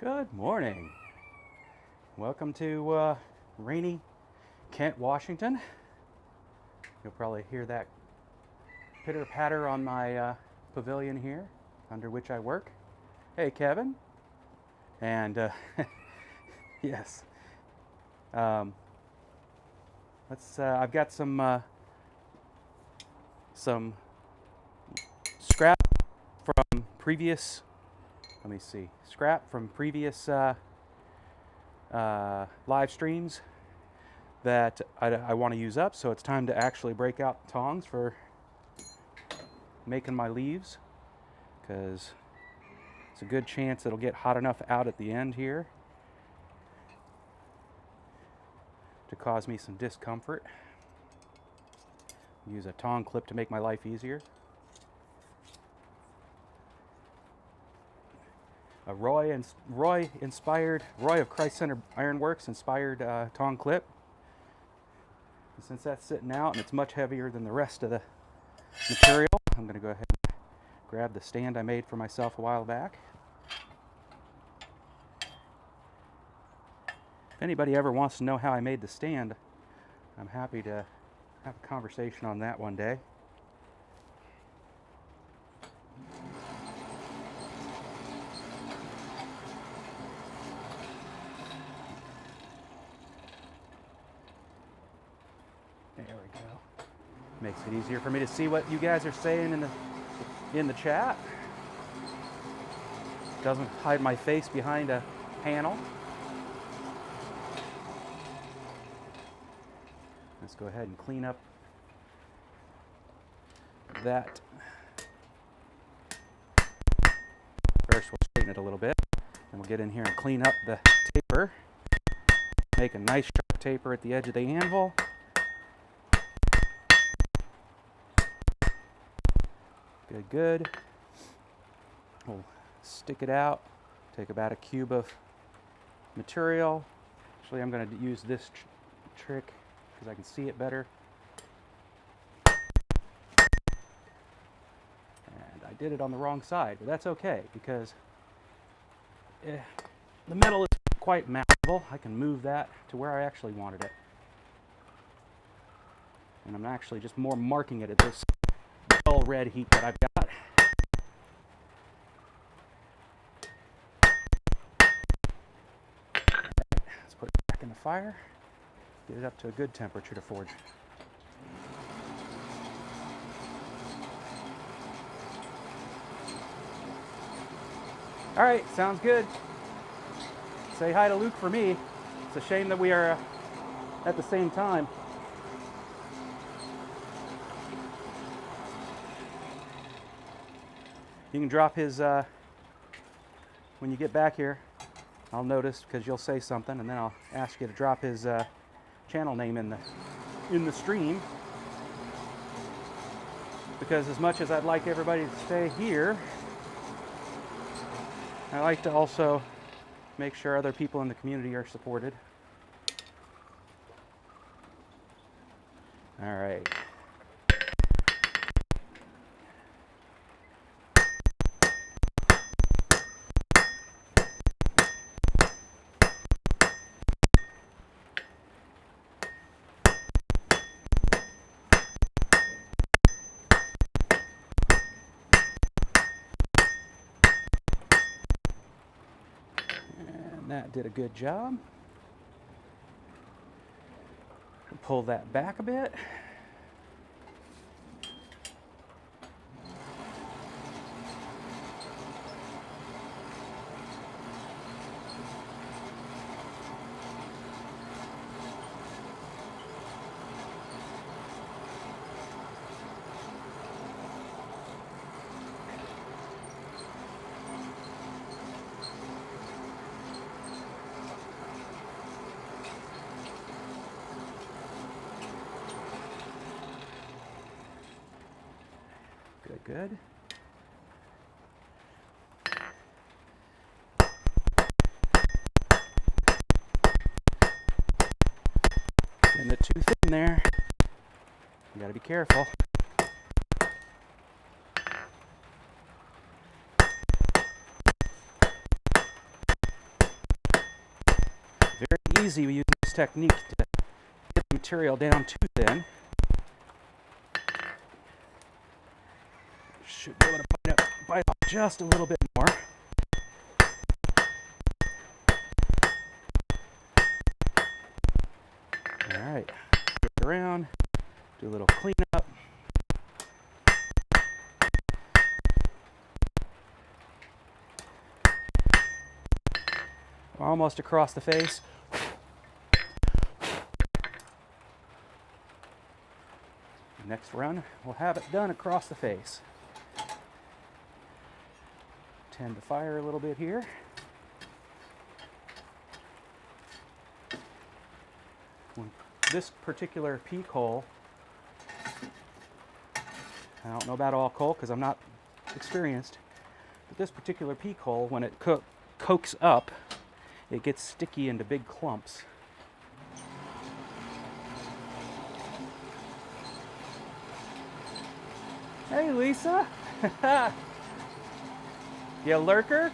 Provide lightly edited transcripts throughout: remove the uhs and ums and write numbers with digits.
Good morning. Welcome to rainy Kent, Washington. You'll probably hear that pitter patter on my pavilion here, under which I work. Hey, Kevin. And yes, I've got some scrap from previous. Let me see. Scrap from previous live streams that I want to use up, so it's time to actually break out tongs for making my leaves, because it's a good chance it'll get hot enough out at the end here to cause me some discomfort. Use a tong clip to make my life easier. A Roy of Christ Center Ironworks inspired tong clip. And since that's sitting out and it's much heavier than the rest of the material, I'm going to go ahead and grab the stand I made for myself a while back. If anybody ever wants to know how I made the stand, I'm happy to have a conversation on that one day. There we go. Makes it easier for me to see what you guys are saying in the chat. Doesn't hide my face behind a panel. Let's go ahead and clean up that. First, we'll straighten it a little bit, and we'll get in here and clean up the taper. Make a nice sharp taper at the edge of the anvil. Good. We'll stick it out. Take about a cube of material. Actually, I'm going to use this trick because I can see it better. And I did it on the wrong side, but that's okay because the metal is quite malleable. I can move that to where I actually wanted it. And I'm actually just more marking it at this dull red heat that I've got. Let's put it back in the fire. Get it up to a good temperature to forge. All right, sounds good. Say hi to Luke for me. It's a shame that we are at the same time. You can drop his, when you get back here, I'll notice because you'll say something and then I'll ask you to drop his channel name in the stream. Because as much as I'd like everybody to stay here, I like to also make sure other people in the community are supported. All right. That did a good job. Pull that back a bit. Good. Getting it too thin there. You gotta be careful. easy using this technique to get the material down too thin. Should be able to bite off just a little bit more. All right, flip it around, do a little cleanup. Almost across the face. Next run, we'll have it done across the face. Tend to fire a little bit here. This particular peak hole, I don't know about all coal because I'm not experienced, but this particular peak hole, when it cokes up, it gets sticky into big clumps. Hey, Lisa. You lurker?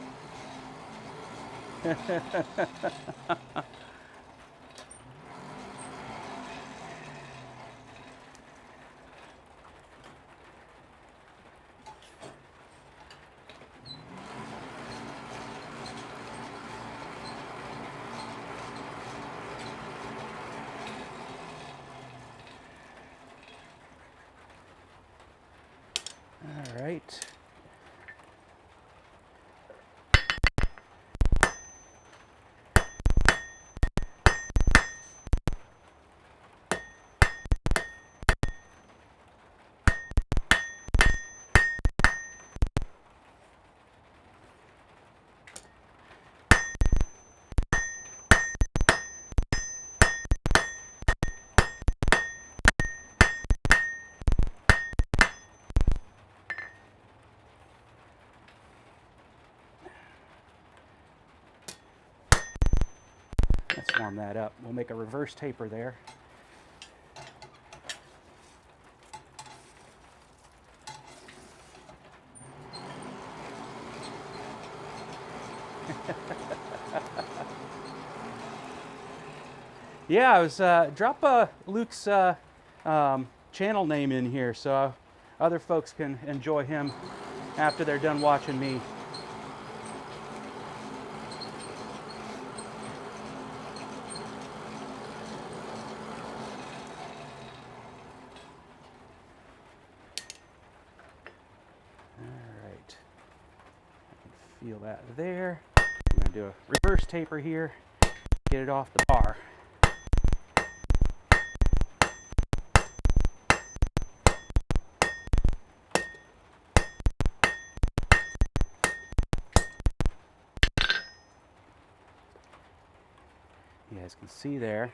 All right. Let's warm that up. We'll make a reverse taper there. Yeah, I was drop Luke's channel name in here so other folks can enjoy him after they're done watching me. Feel that there. I'm going to do a reverse taper here, get it off the bar. You guys can see there,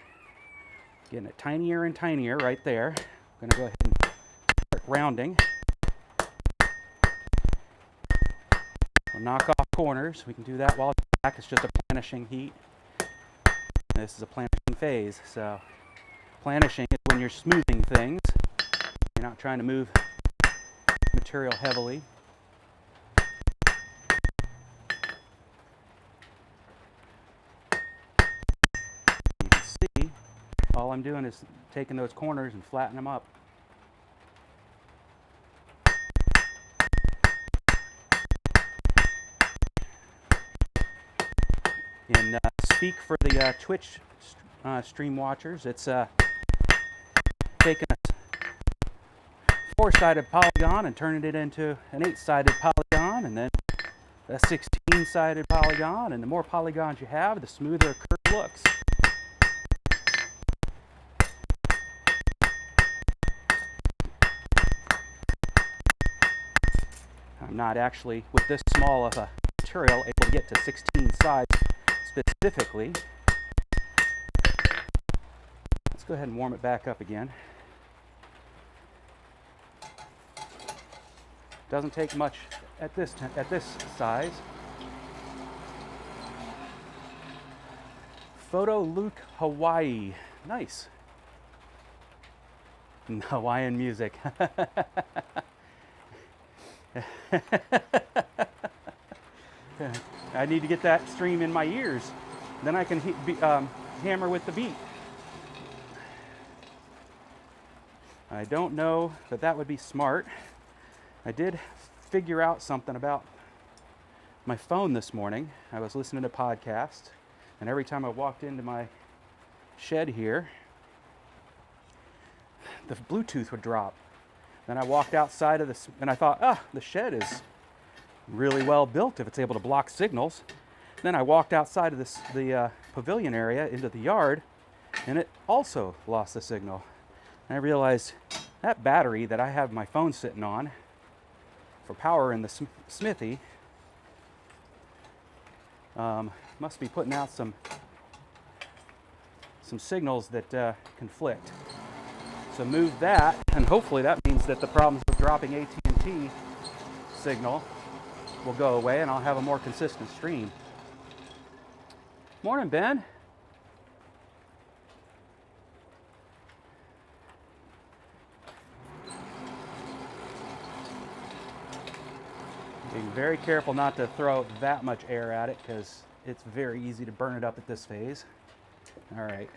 getting it tinier and tinier right there. I'm going to go ahead and start rounding. We'll knock off corners. We can do that while it's back. It's just a planishing heat. This is a planishing phase. So planishing is when you're smoothing things. You're not trying to move material heavily. You can see all I'm doing is taking those corners and flattening them up. And speak for the Twitch stream watchers, it's taking a 4-sided polygon and turning it into an 8-sided polygon, and then a 16-sided polygon. And the more polygons you have, the smoother a curve looks. I'm not actually, with this small of a material, able to get to 16 sides specifically. Let's go ahead and warm it back up again. Doesn't take much at this size. Photo Luke, Hawaii. Nice. Hawaiian music. I need to get that stream in my ears. Then I can hammer with the beat. I don't know that that would be smart. I did figure out something about my phone this morning. I was listening to a podcast, and every time I walked into my shed here, the Bluetooth would drop. Then I walked outside of this, and I thought, the shed is really well built if it's able to block signals. Then I walked outside of the pavilion area into the yard, and it also lost the signal. And I realized that battery that I have my phone sitting on for power in the Smithy must be putting out some signals that conflict. So move that, and hopefully that means that the problems with dropping AT&T signal will go away, and I'll have a more consistent stream. Morning, Ben. Being very careful not to throw that much air at it because it's very easy to burn it up at this phase. All right.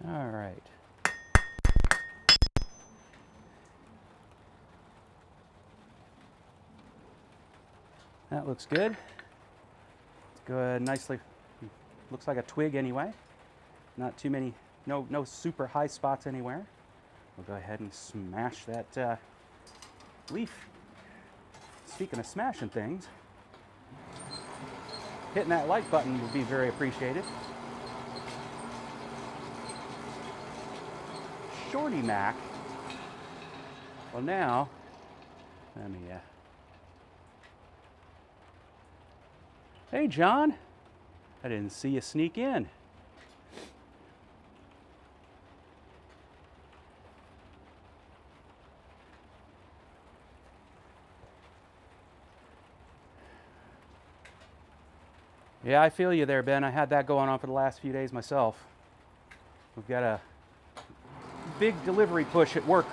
All right. That looks good. It's good, nicely. Looks like a twig anyway. Not too many, no super high spots anywhere. We'll go ahead and smash that leaf. Speaking of smashing things, hitting that like button would be very appreciated. Shorty Mac. Well, now, let me, hey, John. I didn't see you sneak in. Yeah, I feel you there, Ben. I had that going on for the last few days myself. We've got a big delivery push at work.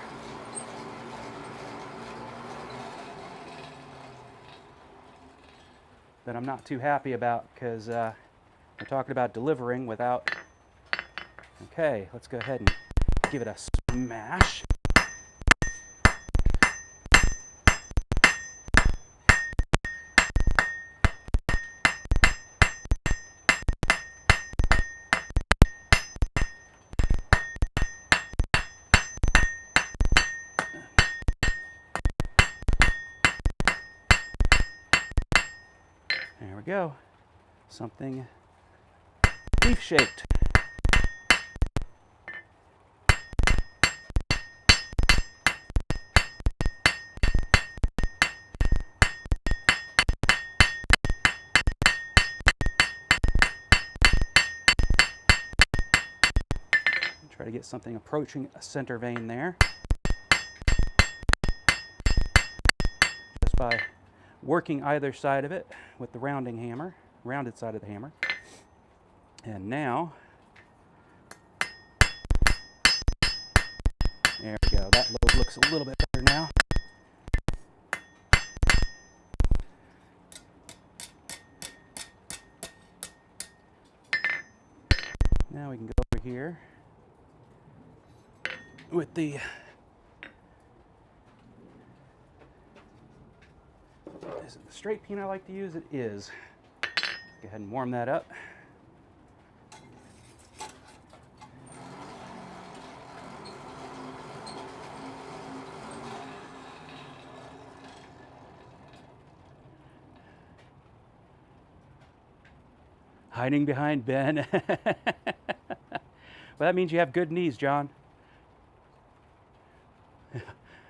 That I'm not too happy about because we're talking about delivering without. Okay, let's go ahead and give it a smash. There we go. Something leaf-shaped. Try to get something approaching a center vein there. Just by working either side of it with the rounded side of the hammer. And now, there we go. That load looks a little bit better now. Now we can go over here with the is it the straight peen I like to use? It is. Go ahead and warm that up. Hiding behind Ben. Well, that means you have good knees, John.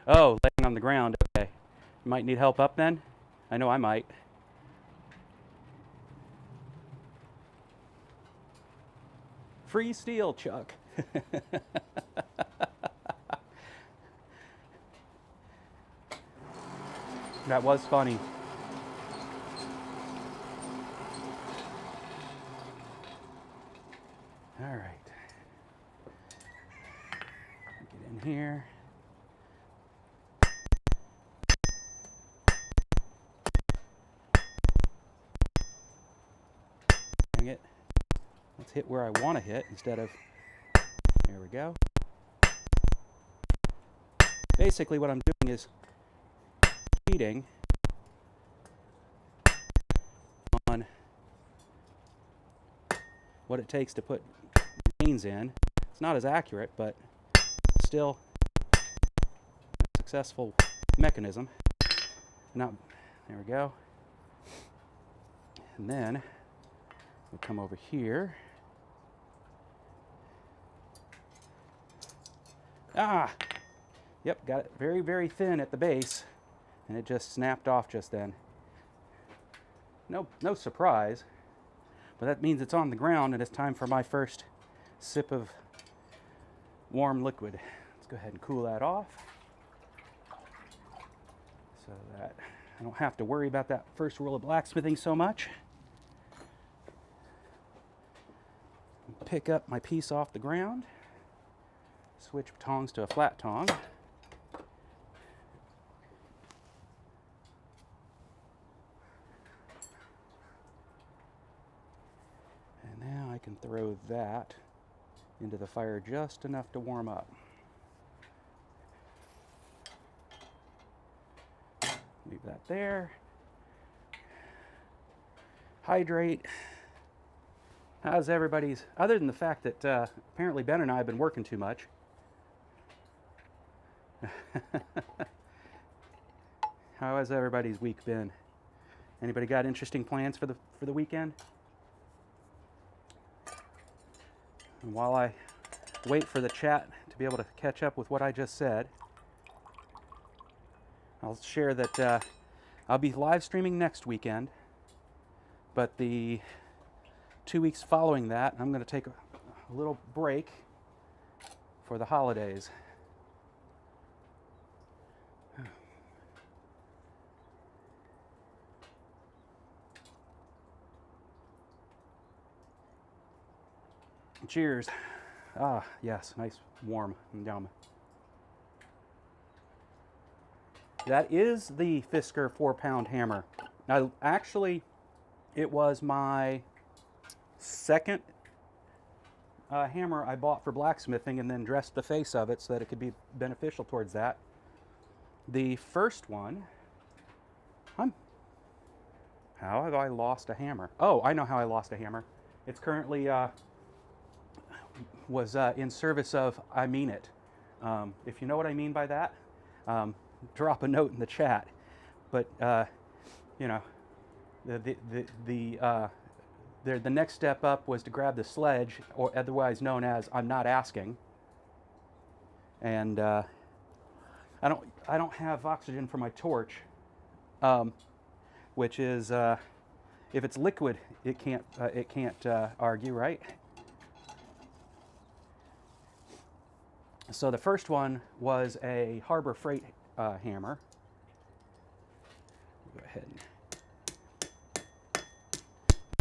Oh, laying on the ground. Okay. You might need help up then? I know I might. Free steel, Chuck. That was funny. All right. Get in here. Dang it. Let's hit where I want to hit instead of... There we go. Basically what I'm doing is cheating on what it takes to put veins in. It's not as accurate, but still a successful mechanism. Now, there we go. And then we'll come over here. Ah! Yep, got it very, very thin at the base, and it just snapped off just then. No surprise, but that means it's on the ground and it's time for my first sip of warm liquid. Let's go ahead and cool that off so that I don't have to worry about that first rule of blacksmithing so much. Pick up my piece off the ground, switch tongs to a flat tong. And now I can throw that into the fire just enough to warm up. Leave that there. Hydrate. How's everybody's, other than the fact that apparently Ben and I have been working too much. How has everybody's week been? Anybody got interesting plans for the weekend? And while I wait for the chat to be able to catch up with what I just said, I'll share that I'll be live streaming next weekend, but the 2 weeks following that, I'm going to take a little break for the holidays. Cheers. Ah, yes, nice, warm, and yum. That is the Fisker 4-pound hammer. Now, actually, it was my second hammer I bought for blacksmithing and then dressed the face of it so that it could be beneficial towards that. The first one, how have I lost a hammer? Oh, I know how I lost a hammer. It's currently was in service of I mean it. If you know what I mean by that, drop a note in the chat. But you know, the next step up was to grab the sledge, or otherwise known as I'm not asking. And I don't have oxygen for my torch, which is if it's liquid, it can't argue, right? So the first one was a Harbor Freight hammer. Go ahead and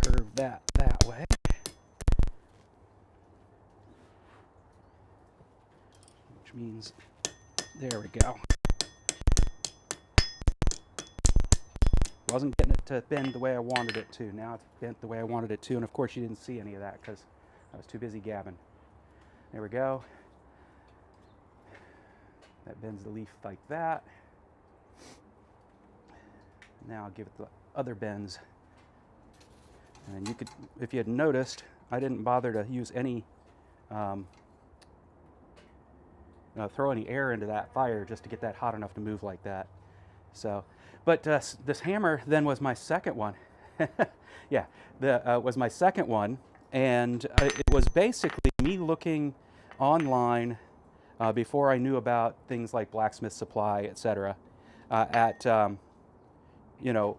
curve that way. Which means, there we go. Wasn't getting it to bend the way I wanted it to. Now it's bent the way I wanted it to. And of course you didn't see any of that because I was too busy gabbing. There we go. That bends the leaf like that. Now I'll give it the other bends. And you could, if you had noticed, I didn't bother to use any, throw any air into that fire just to get that hot enough to move like that. So, but this hammer then was my second one. Yeah, was my second one, and it was basically me looking online before I knew about things like Blacksmith Supply, etc. At you know,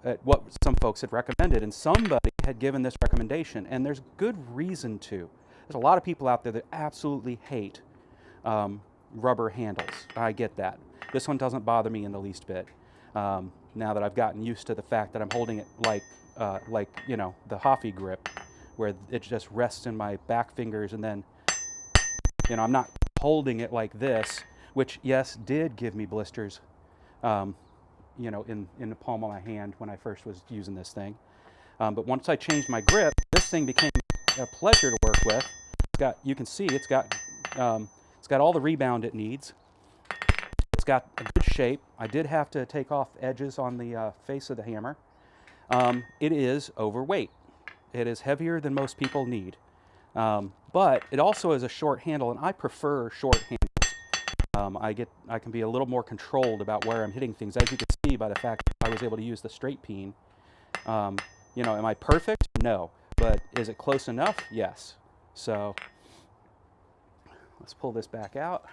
at what some folks had recommended, and somebody had given this recommendation, and there's good reason to. There's a lot of people out there that absolutely hate rubber handles. I get that. This one doesn't bother me in the least bit. Now that I've gotten used to the fact that I'm holding it like you know, the Hoffy grip, where it just rests in my back fingers, and then, you know, I'm not holding it like this, which, yes, did give me blisters, you know, in the palm of my hand when I first was using this thing. But once I changed my grip, this thing became a pleasure to work with. It's got, you can see, it's got all the rebound it needs. It's got a good shape. I did have to take off edges on the face of the hammer. It is overweight. It is heavier than most people need. But it also is a short handle, and I prefer short handles. I can be a little more controlled about where I'm hitting things, as you can see by the fact that I was able to use the straight peen. You know, am I perfect? No. But is it close enough? Yes. So let's pull this back out.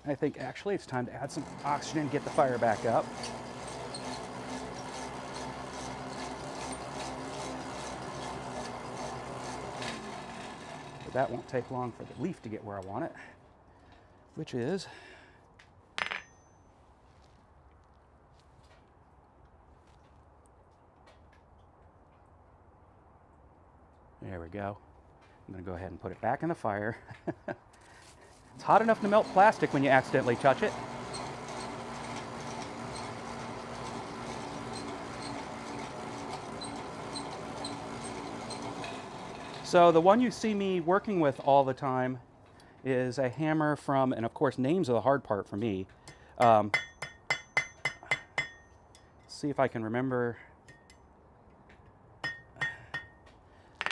I think actually it's time to add some oxygen and get the fire back up. But that won't take long for the leaf to get where I want it, which is there we go. I'm going to go ahead and put it back in the fire. It's hot enough to melt plastic when you accidentally touch it. So the one you see me working with all the time is a hammer from, and of course names are the hard part for me. See if I can remember.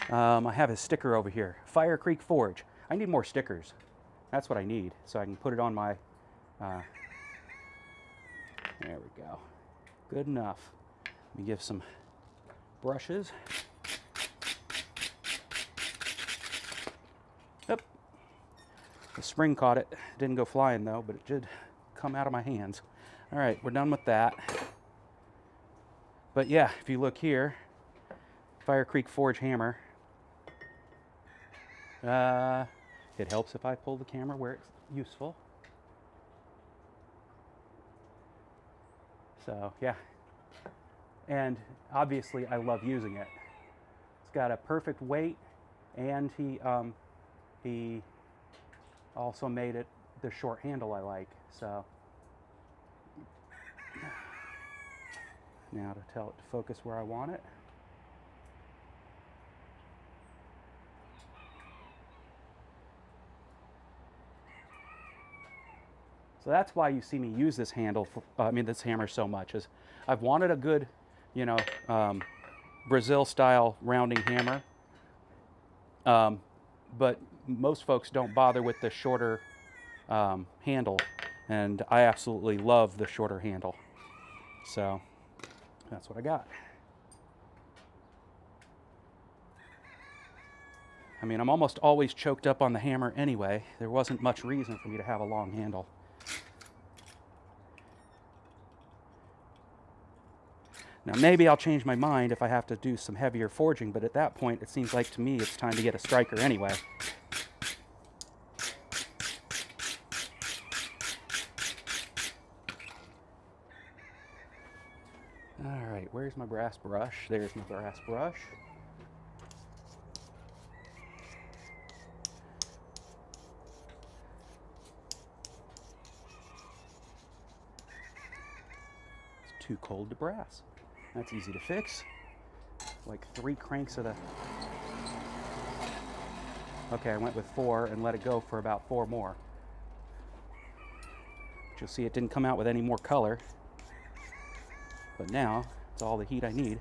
I have his sticker over here, Fire Creek Forge. I need more stickers. That's what I need, so I can put it on my, there we go. Good enough. Let me give some brushes. Yep. The spring caught it. Didn't go flying though, but it did come out of my hands. All right, we're done with that. But yeah, if you look here, Fire Creek Forge hammer. It helps if I pull the camera where it's useful. So yeah, and obviously I love using it. It's got a perfect weight, and he also made it the short handle I like. So now to tell it to focus where I want it. So that's why you see me use this handle, this hammer so much, is I've wanted a good, you know, Brazil style rounding hammer. But most folks don't bother with the shorter handle, and I absolutely love the shorter handle. So that's what I got. I mean, I'm almost always choked up on the hammer anyway. There wasn't much reason for me to have a long handle. Now maybe I'll change my mind if I have to do some heavier forging, but at that point it seems like to me it's time to get a striker anyway. All right, where's my brass brush? There's my brass brush. It's too cold to brass. That's easy to fix. Like 3 cranks of the... Okay, I went with 4 and let it go for about 4 more. But you'll see it didn't come out with any more color. But now, it's all the heat I need.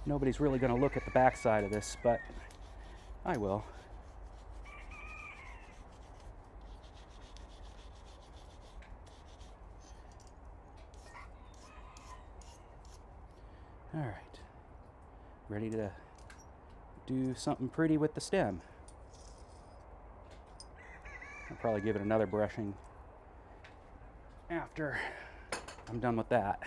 Nobody's really going to look at the back side of this, but I will. ready to do something pretty with the stem. I'll probably give it another brushing after I'm done with that.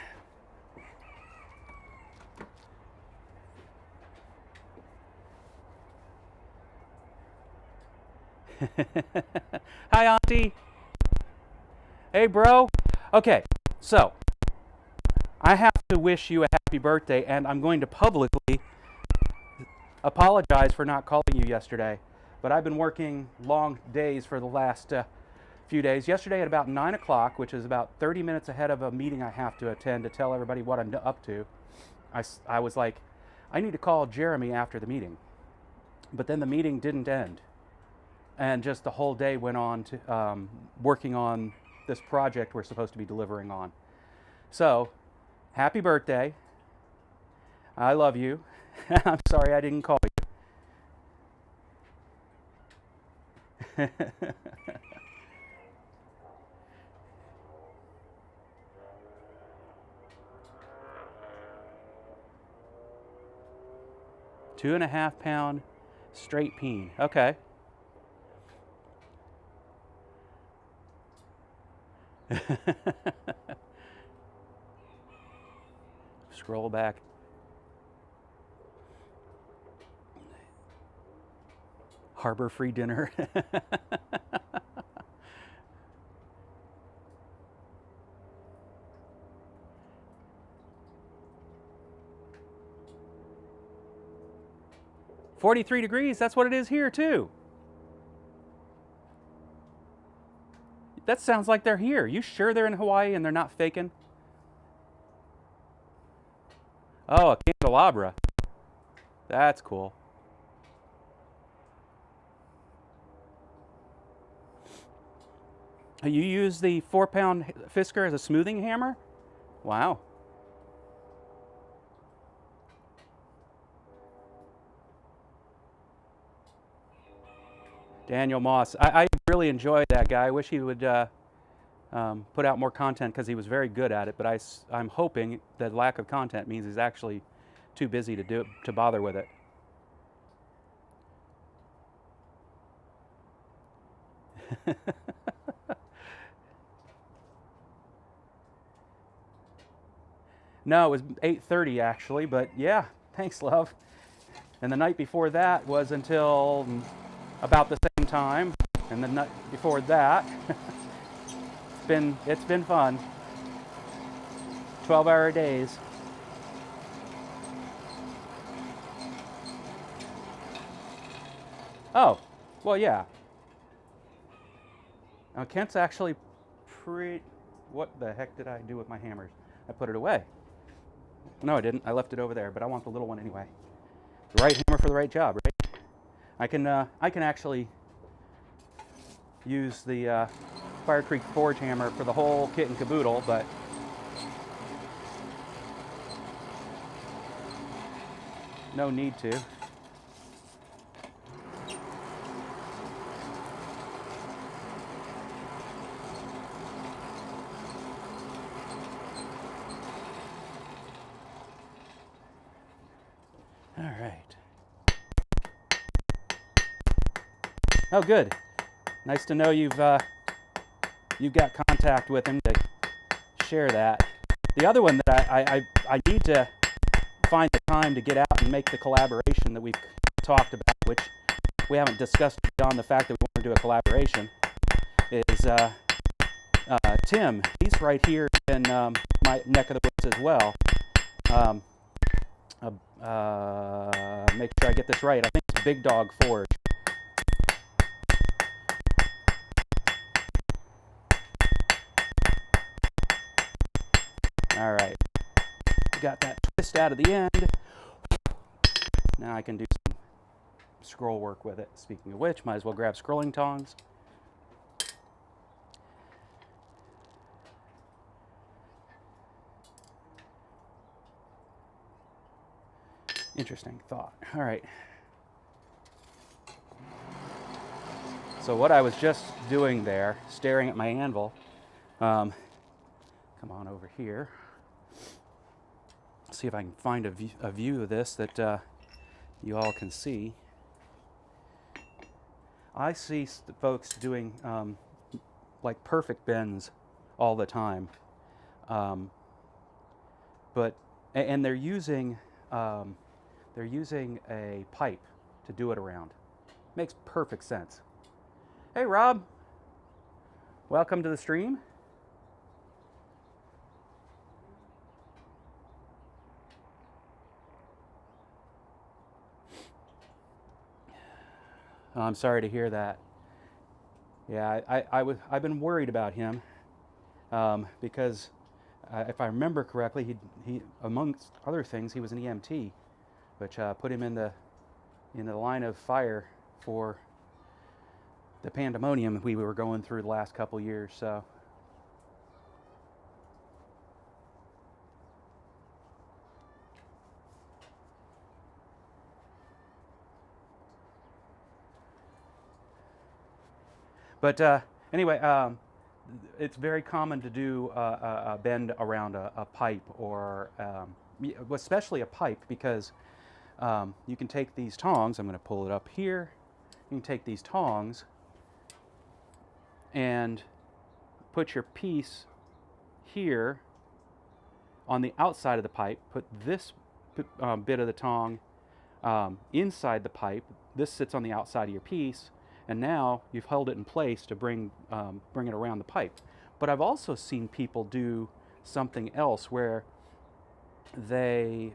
Hi, Auntie. Hey, bro. Okay, so I have to wish you a happy birthday, and I'm going to publicly apologize for not calling you yesterday. But I've been working long days for the last few days. Yesterday at about 9 o'clock, which is about 30 minutes ahead of a meeting I have to attend to tell everybody what I'm up to, I was like, I need to call Jeremy after the meeting. But then the meeting didn't end. And just the whole day went on to working on this project we're supposed to be delivering on. So, happy birthday. I love you. I'm sorry I didn't call you. 2.5 pound straight peen. Okay. Scroll back. Harbor free dinner. $43 degrees, that's what it is here too. That sounds like they're here. You sure they're in Hawaii and they're not faking? Oh, a candelabra. That's cool. You use the 4-pound Fisker as a smoothing hammer? Wow. Daniel Moss. I really enjoyed that guy. I wish he would put out more content because he was very good at it, but I'm hoping that lack of content means he's actually too busy to bother with it. No, it was 8:30 actually, but yeah, thanks, love. And the night before that was until about the same time, and the night before that, it's been fun. 12-hour days. Oh, well, yeah. Now Kent's actually what the heck did I do with my hammers? I put it away. No, I didn't. I left it over there, but I want the little one anyway. The right hammer for the right job, right? I can actually use the Fire Creek Forge hammer for the whole kit and caboodle, but no need to. All right. Oh, good. Nice to know you've got contact with him to share that. The other one that I need to find the time to get out and make the collaboration that we've talked about, which we haven't discussed beyond the fact that we want to do a collaboration, is Tim. He's right here in my neck of the woods as well. Make sure I get this right. I think it's Big Dog Forge. All right, got that twist out of the end. Now I can do some scroll work with it. Speaking of which, might as well grab scrolling tongs. Interesting thought. All right. So what I was just doing there, staring at my anvil, come on over here. See if I can find a view of this that you all can see. I see folks doing like perfect bends all the time, but and they're using a pipe to do it around. Makes perfect sense. Hey Rob, welcome to the stream. Oh, I'm sorry to hear that. Yeah, I've been worried about him because if I remember correctly, he amongst other things he was an EMT, which put him in the line of fire for the pandemonium we were going through the last couple years. So. But anyway, it's very common to do a bend around a pipe, or especially a pipe, because you can take these tongs. I'm going to pull it up here. You can take these tongs and put your piece here on the outside of the pipe. Put this bit of the tong inside the pipe. This sits on the outside of your piece. And now you've held it in place to bring it around the pipe. But I've also seen people do something else where they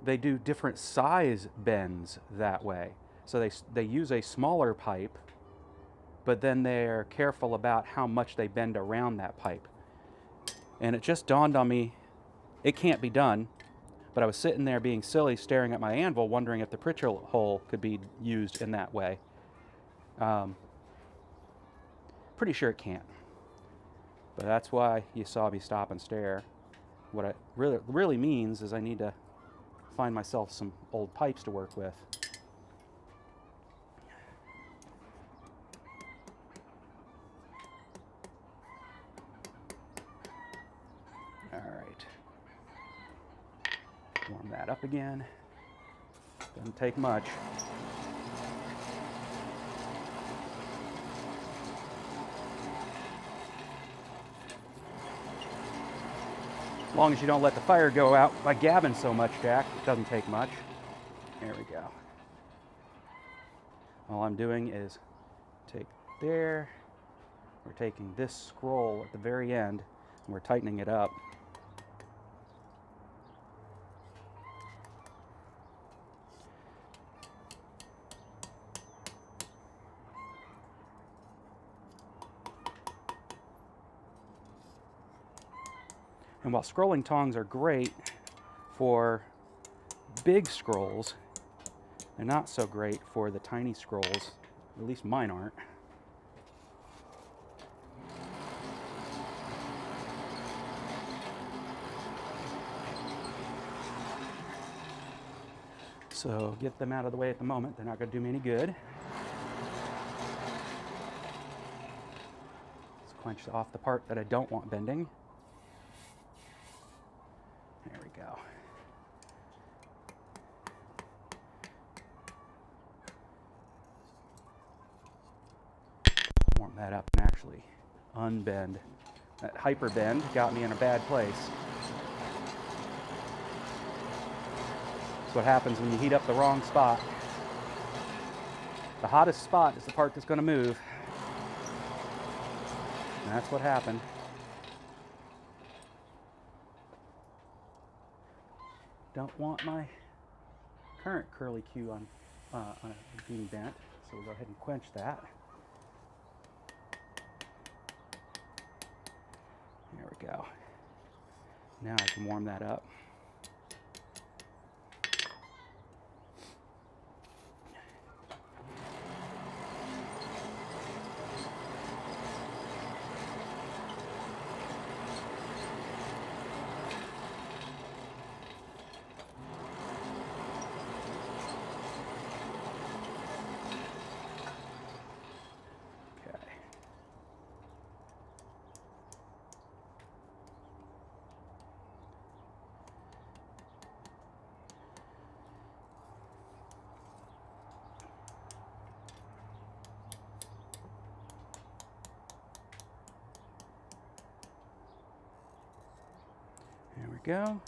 do different size bends that way. So they use a smaller pipe, but then they're careful about how much they bend around that pipe. And it just dawned on me, it can't be done. But I was sitting there being silly, staring at my anvil, wondering if the Pritchard hole could be used in that way. Pretty sure it can't. But that's why you saw me stop and stare. What it really means is I need to find myself some old pipes to work with. All right. Warm that up again. Doesn't take much. As long as you don't let the fire go out by gabbing so much, Jack, it doesn't take much. There we go. All I'm doing is take there. We're taking this scroll at the very end and we're tightening it up. And while scrolling tongs are great for big scrolls, they're not so great for the tiny scrolls. At least mine aren't. So get them out of the way at the moment. They're not going to do me any good. Let's quench off the part that I don't want bending. There we go. Warm that up and actually unbend. That hyper bend got me in a bad place. That's what happens when you heat up the wrong spot. The hottest spot is the part that's going to move. And that's what happened. Don't want my current curly Q on being bent, so we'll go ahead and quench that. There we go. Now I can warm that up. go.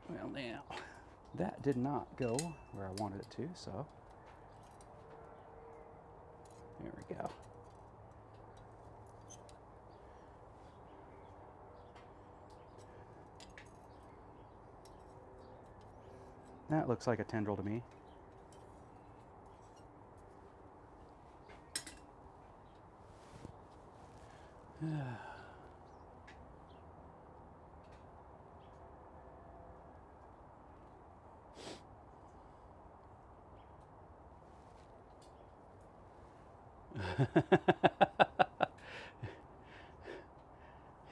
Well, now, that did not go where I wanted it to, so there we go. That looks like a tendril to me.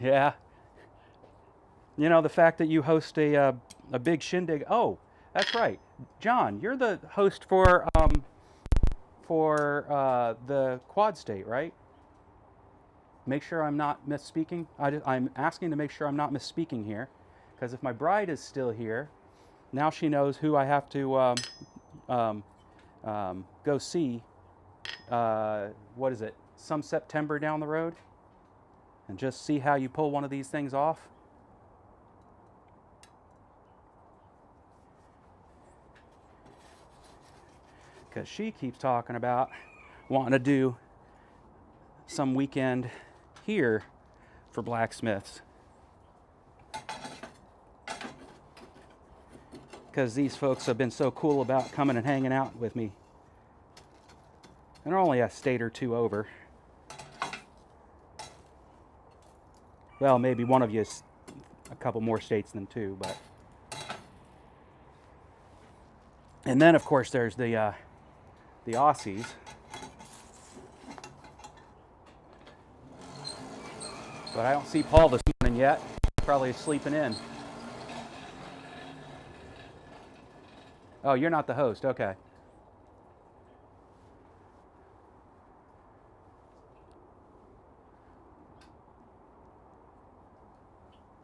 Yeah. You know, the fact that you host a big shindig. Oh, that's right. John, you're the host for the Quad State, right? Make sure I'm not misspeaking. I'm asking to make sure I'm not misspeaking here, because if my bride is still here, now she knows who I have to go see. What is it? Some September down the road, and just see how you pull one of these things off. Because she keeps talking about wanting to do some weekend here for blacksmiths. Because these folks have been so cool about coming and hanging out with me. And they're only a state or two over. Well, maybe one of you is a couple more states than two, but. And then, of course, there's the Aussies. But I don't see Paul this morning yet. Probably sleeping in. Oh, you're not the host. Okay.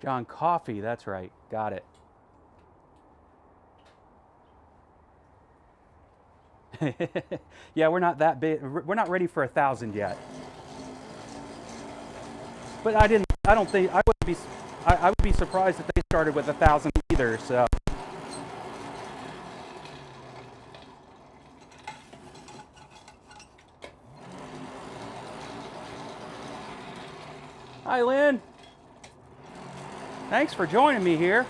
John Coffey, that's right. Got it. Yeah, we're not that big. We're not ready for 1,000 yet. But I don't think I would be surprised if they started with 1,000 either. So. Hi, Lynn. Thanks for joining me here.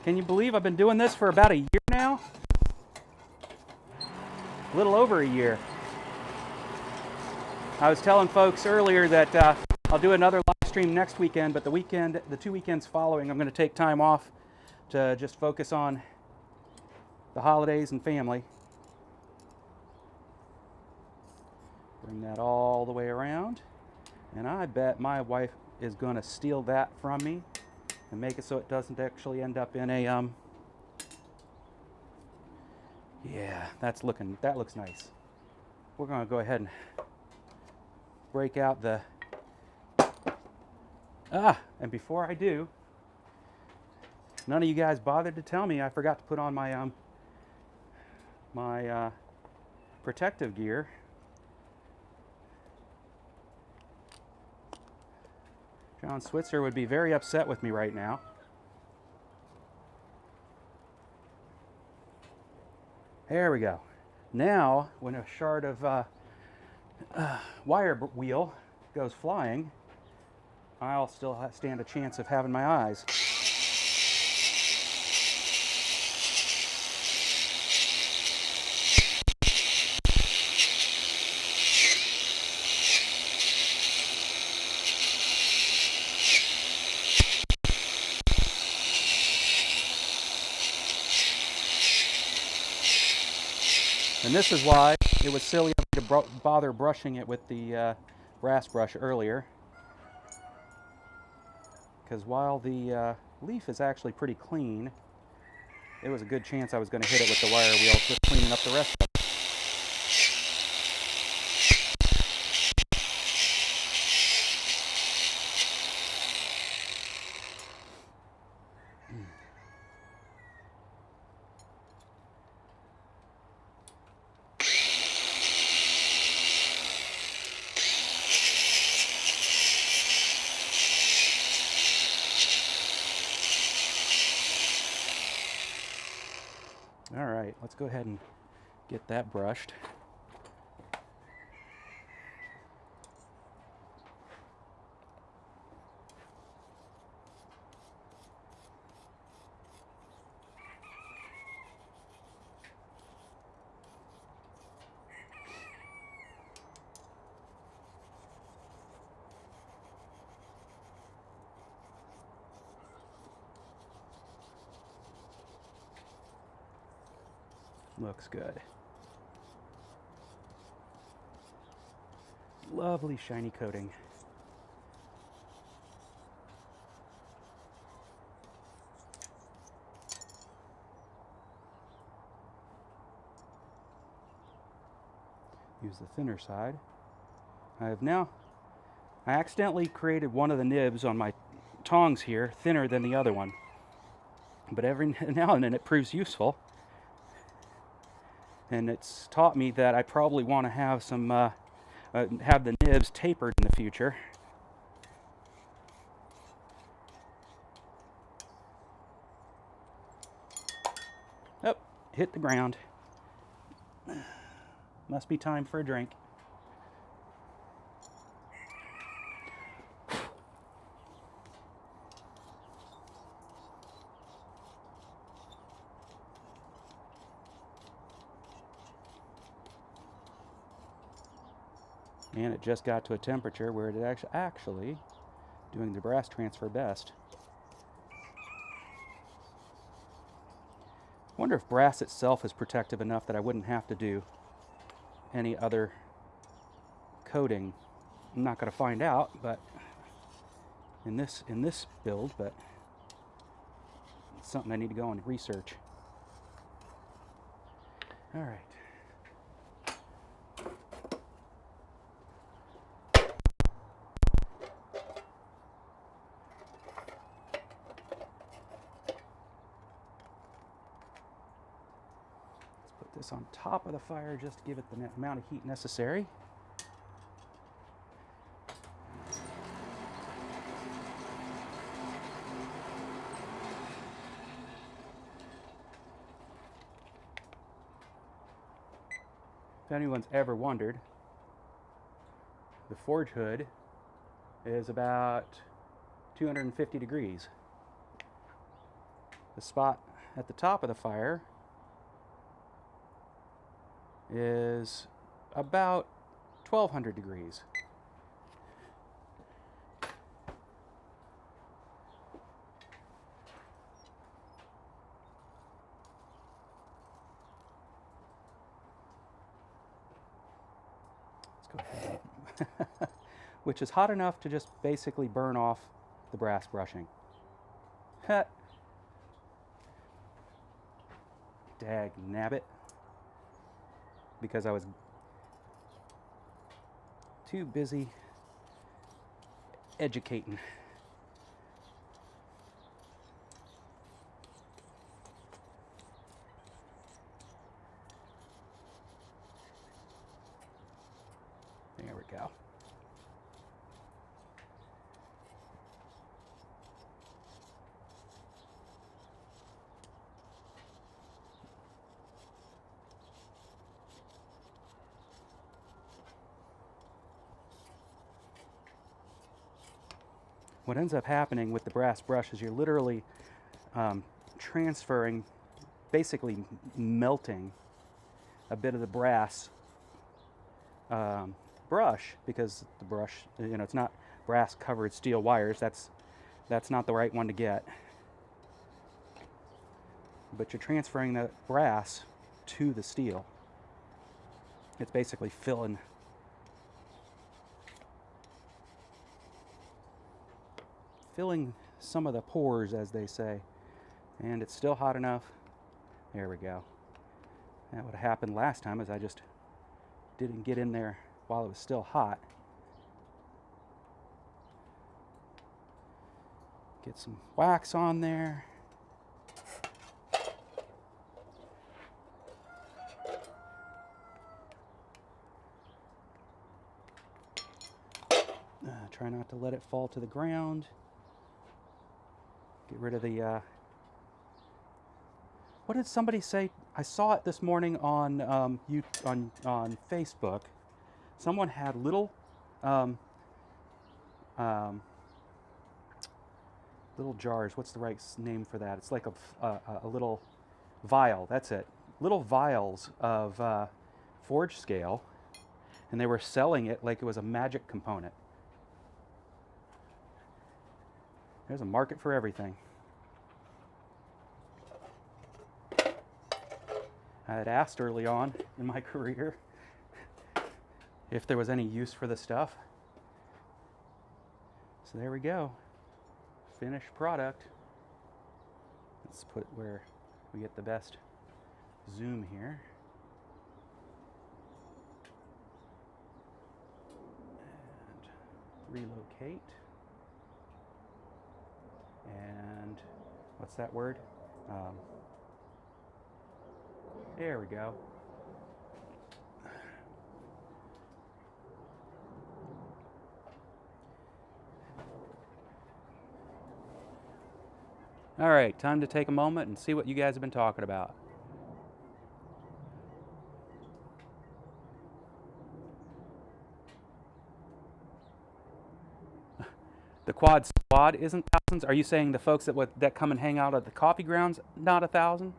Can you believe I've been doing this for about a year now? A little over a year. I was telling folks earlier that I'll do another live stream next weekend, but the 2 weekends following, I'm going to take time off to just focus on the holidays and family. Bring that all the way around. And I bet my wife is going to steal that from me and make it so it doesn't actually end up in a yeah, that looks nice. We're going to go ahead and break out the and before I do, none of you guys bothered to tell me I forgot to put on my my protective gear. John Switzer would be very upset with me right now. There we go. Now, when a shard of wire wheel goes flying, I'll still stand a chance of having my eyes. And this is why it was silly of me to bother brushing it with the brass brush earlier. Because while the leaf is actually pretty clean, it was a good chance I was going to hit it with the wire wheel, just cleaning up the rest of it. let's go ahead and get that brushed. Looks good. Lovely shiny coating. Use the thinner side. I accidentally created one of the nibs on my tongs here thinner than the other one. But every now and then it proves useful. And it's taught me that I probably want to have some, have the nibs tapered in the future. Oh, hit the ground. Must be time for a drink. And it just got to a temperature where it actually doing the brass transfer best. I wonder if brass itself is protective enough that I wouldn't have to do any other coating. I'm not going to find out, but in this build, but it's something I need to go and research. All right. This on top of the fire just to give it the amount of heat necessary. If anyone's ever wondered, the forge hood is about 250 degrees. The spot at the top of the fire is about 1200 degrees. Let's go ahead. Which is hot enough to just basically burn off the brass brushing. Dag nabbit. Because I was too busy educating. There we go. What ends up happening with the brass brush is you're literally transferring, basically melting a bit of the brass brush, because the brush, it's not brass covered steel wires. That's not the right one to get. But you're transferring the brass to the steel. It's basically filling some of the pores, as they say. And it's still hot enough. There we go. That would have happened last time, as I just didn't get in there while it was still hot. Get some wax on there. Try not to let it fall to the ground. Get rid of the... what did somebody say? I saw it this morning on on Facebook. Someone had um, um, little jars. What's the right name for that? It's like a little vial. That's it. Little vials of forge scale, and they were selling it like it was a magic component. There's a market for everything. I had asked early on in my career if there was any use for the stuff. So there we go. Finished product. Let's put it where we get the best zoom here. And relocate. And what's that word? There we go. All right, time to take a moment and see what you guys have been talking about. The quad squad isn't thousands? Are you saying the folks that come and hang out at the coffee grounds, not 1,000?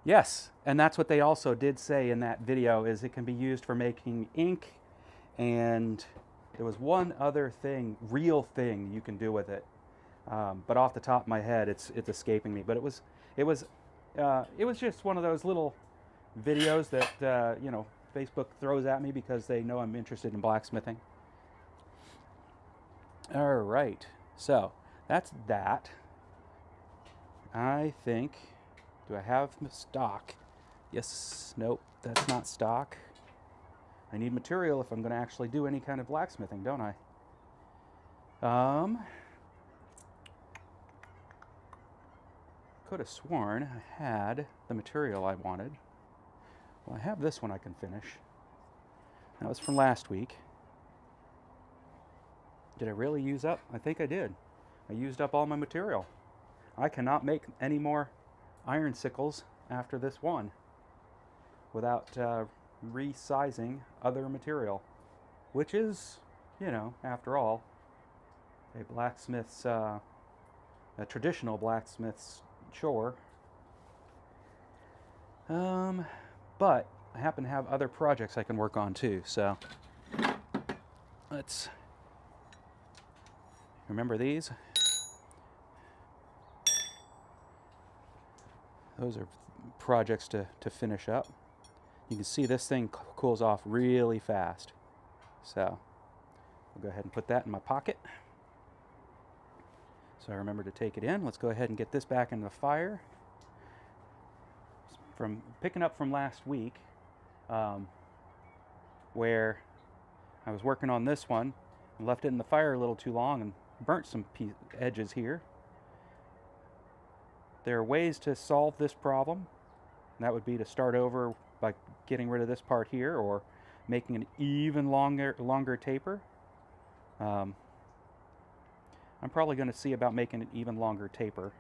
Yes, and that's what they also did say in that video, is it can be used for making ink, and there was one other thing, real thing you can do with it, but off the top of my head, it's escaping me. But it was just one of those little videos that Facebook throws at me because they know I'm interested in blacksmithing. All right, so that's that. I think. Do I have stock? Yes. Nope, that's not stock. I need material if I'm going to actually do any kind of blacksmithing, don't I? Could have sworn I had the material I wanted. Well, I have this one I can finish. That was from last week. Did I really use up? I think I did. I used up all my material. I cannot make any more iron sickles after this one without resizing other material, which is, after all, a blacksmith's, a traditional blacksmith's chore. But I happen to have other projects I can work on too, so let's remember these. Those are projects to finish up. You can see this thing cools off really fast. So I'll go ahead and put that in my pocket. So I remember to take it in. Let's go ahead and get this back into the fire. From picking up from last week, where I was working on this one and left it in the fire a little too long and burnt some edges here. There are ways to solve this problem. And that would be to start over by getting rid of this part here, or making an even longer taper. I'm probably going to see about making an even longer taper.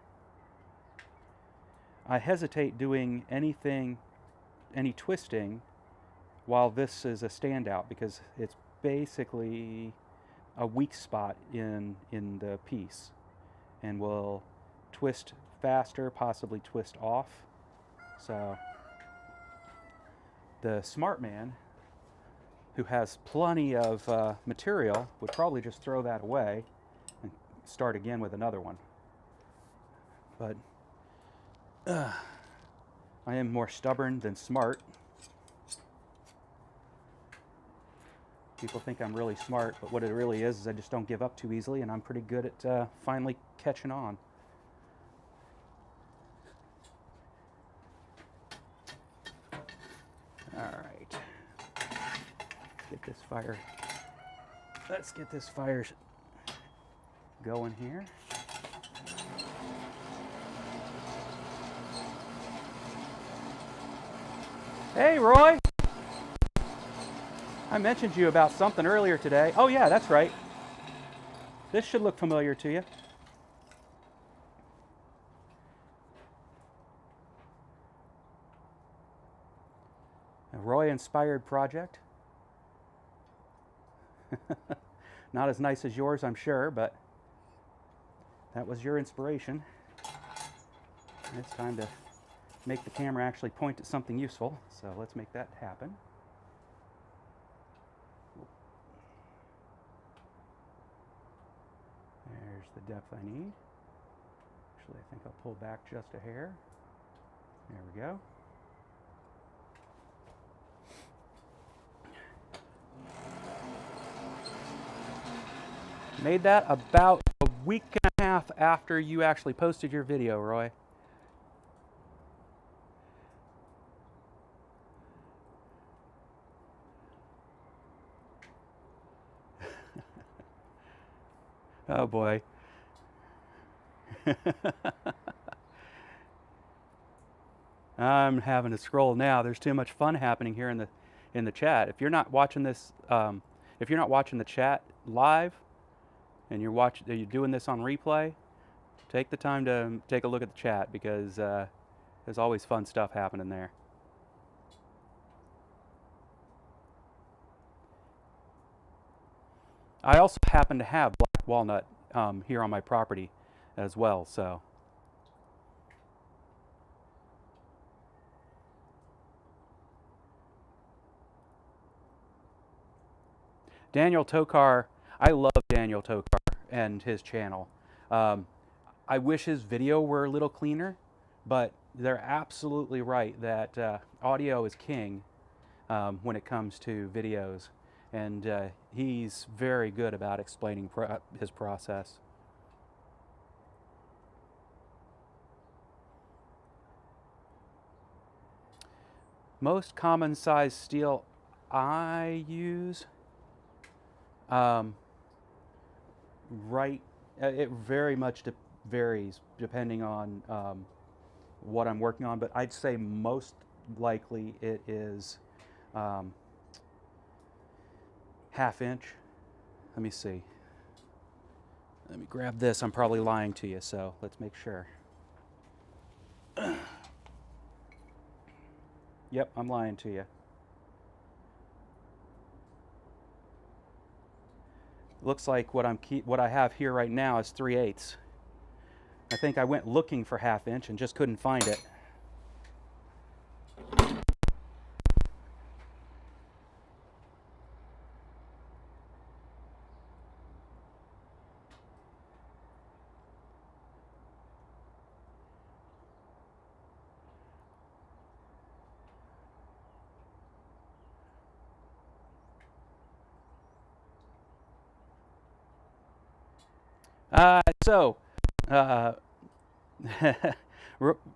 I hesitate doing any twisting while this is a standout, because it's basically a weak spot in the piece, and will twist faster, possibly twist off. So the smart man, who has plenty of material, would probably just throw that away and start again with another one. But I am more stubborn than smart. People think I'm really smart, but what it really is I just don't give up too easily, and I'm pretty good at finally catching on. Alright, let's get this fire going here. Hey, Roy. I mentioned you about something earlier today. Oh, yeah, that's right. This should look familiar to you. A Roy-inspired project. Not as nice as yours, I'm sure, but that was your inspiration. It's time to make the camera actually point at something useful, so let's make that happen. There's the depth I need. Actually, I think I'll pull back just a hair. There we go. Made that about a week and a half after you actually posted your video, Roy. Oh boy. I'm having to scroll now. There's too much fun happening here in the chat. If you're not watching this, if you're not watching the chat live, and you're doing this on replay, take the time to take a look at the chat, because there's always fun stuff happening there. I also happen to have black walnut here on my property as well, so. Daniel Tokar, I love Daniel Tokar and his channel. I wish his video were a little cleaner, but they're absolutely right that audio is king when it comes to videos, and he's very good about explaining his process. Most common size steel I use, it very much varies depending on what I'm working on, but I'd say most likely it is ½ inch. Let me see. Let me grab this. I'm probably lying to you, so let's make sure. Yep, I'm lying to you. Looks like what I have here right now is 3/8. I think I went looking for ½ inch and just couldn't find it.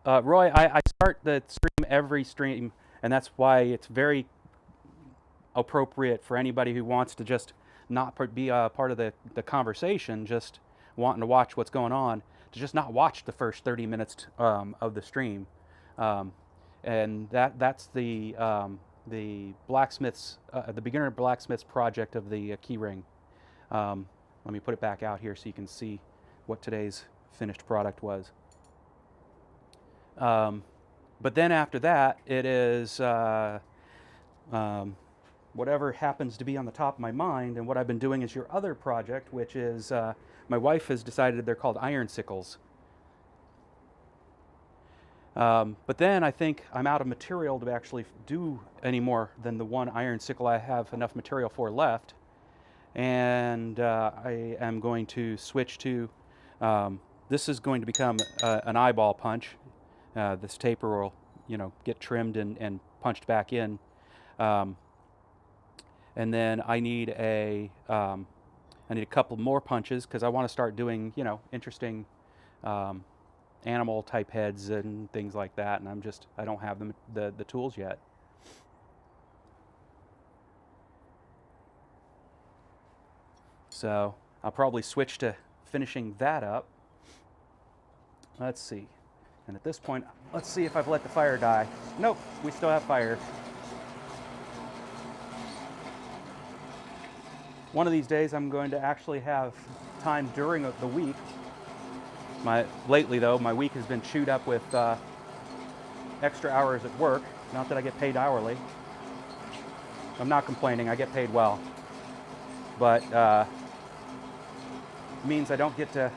Roy, I start the stream every stream, and that's why it's very appropriate for anybody who wants to just not be a part of the conversation, just wanting to watch what's going on, to just not watch the first 30 minutes of the stream. And that's the blacksmith's, the beginner blacksmith's project of the key ring. Let me put it back out here so you can see what today's finished product was. But then after that, it is whatever happens to be on the top of my mind. And what I've been doing is your other project, which is my wife has decided they're called iron sickles. But then I think I'm out of material to actually do any more than the one iron sickle I have enough material for left. And I am going to switch to, this is going to become an eyeball punch. This taper will, get trimmed and punched back in. And then I need a couple more punches, because I want to start doing, interesting animal type heads and things like that. And I don't have the tools yet. So I'll probably switch to finishing that up. Let's see. And at this point, let's see if I've let the fire die. Nope, we still have fire. One of these days I'm going to actually have time during the week. Lately though, my week has been chewed up with extra hours at work. Not that I get paid hourly. I'm not complaining, I get paid well. But it means I don't get to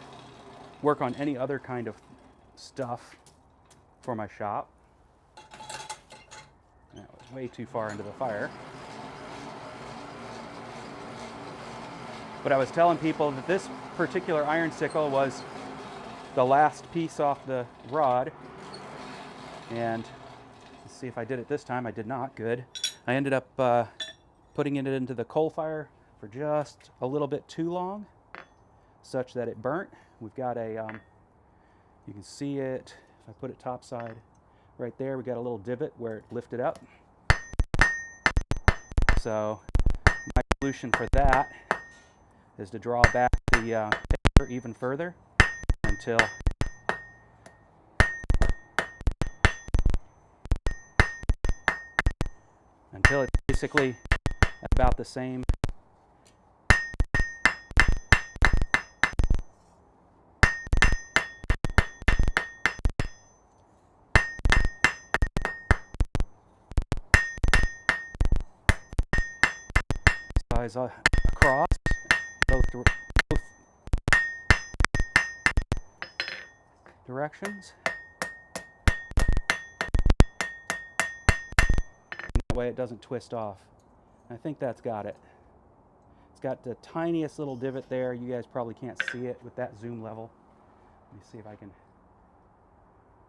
work on any other kind of stuff for my shop. That was way too far into the fire. But I was telling people that this particular iron sickle was the last piece off the rod. And let's see if I did it this time. I did not. Good. I ended up putting it into the coal fire for just a little bit too long, such that it burnt. We've got a, you can see it, if I put it topside right there, we got a little divot where it lifted up. So my solution for that is to draw back the paper even further until it's basically about the same. Size across both directions. That way it doesn't twist off. I think that's got it. It's got the tiniest little divot there. You guys probably can't see it with that zoom level. Let me see if I can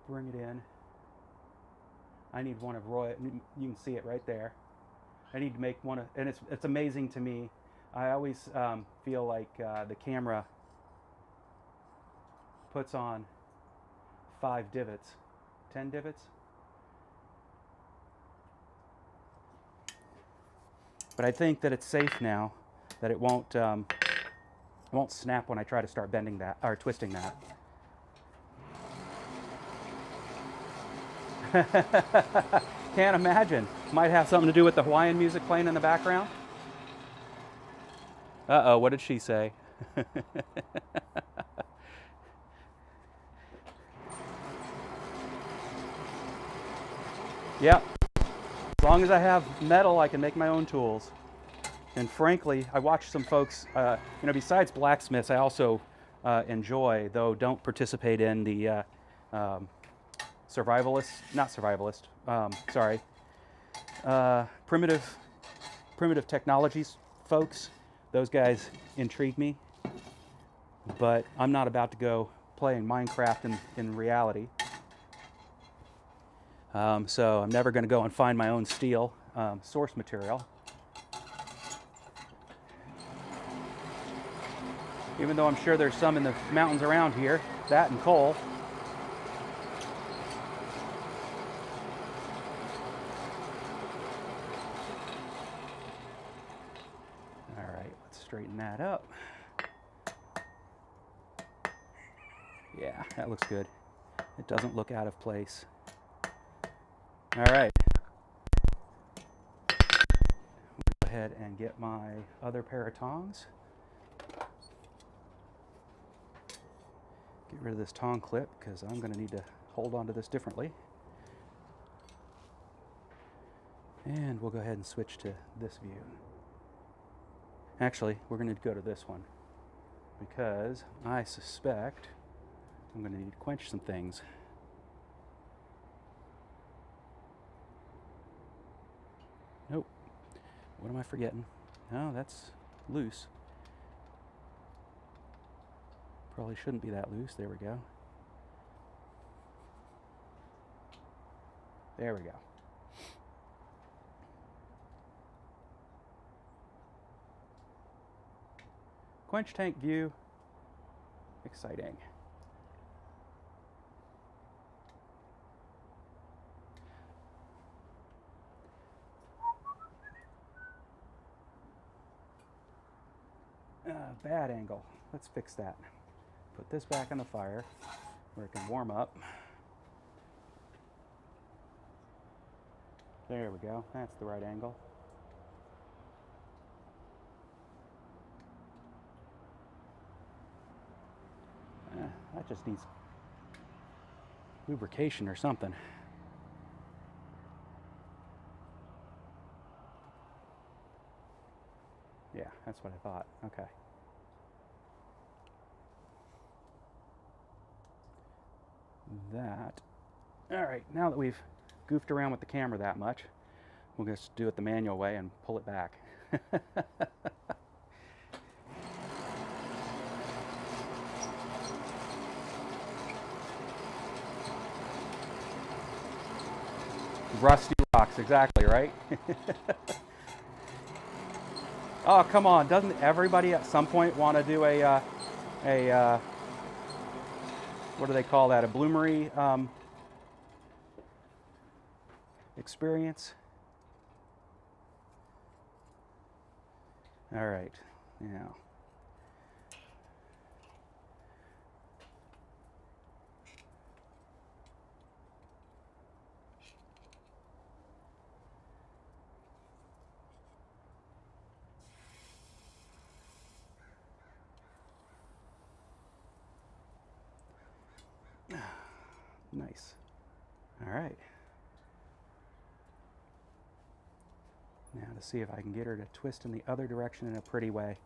bring it in. I need one of Roy. You can see it right there. I need to make one of, and it's amazing to me. I always feel like the camera puts on 5 divots, 10 divots. But I think that it's safe now, that it won't snap when I try to start bending that or twisting that. Can't imagine. Might have something to do with the Hawaiian music playing in the background. Uh-oh, what did she say? Yep. As long as I have metal, I can make my own tools. And frankly, I watch some folks, besides blacksmiths, I also enjoy, though don't participate in the primitive technologies folks. Those guys intrigue me, but I'm not about to go playing Minecraft in reality. So I'm never going to go and find my own steel source material. Even though I'm sure there's some in the mountains around here, that and coal. All right, let's straighten that up. Yeah, that looks good. It doesn't look out of place. All right. Go ahead and get my other pair of tongs. Get rid of this tong clip because I'm going to need to hold on to this differently. And we'll go ahead and switch to this view. Actually, we're going to go to this one because I suspect I'm going to need to quench some things. Nope. What am I forgetting? Oh, that's loose. Probably shouldn't be that loose. There we go. There we go. Quench tank view. Exciting. Bad angle. Let's fix that. Put this back on the fire where it can warm up. There we go. That's the right angle. That just needs lubrication or something. Yeah, that's what I thought. Okay. That. All right, now that we've goofed around with the camera that much, we'll just do it the manual way and pull it back. Rusty rocks, exactly, right? Oh, come on. Doesn't everybody at some point want to do a what do they call that? A bloomery experience? All right, now. Nice. All right. Now to see if I can get her to twist in the other direction in a pretty way.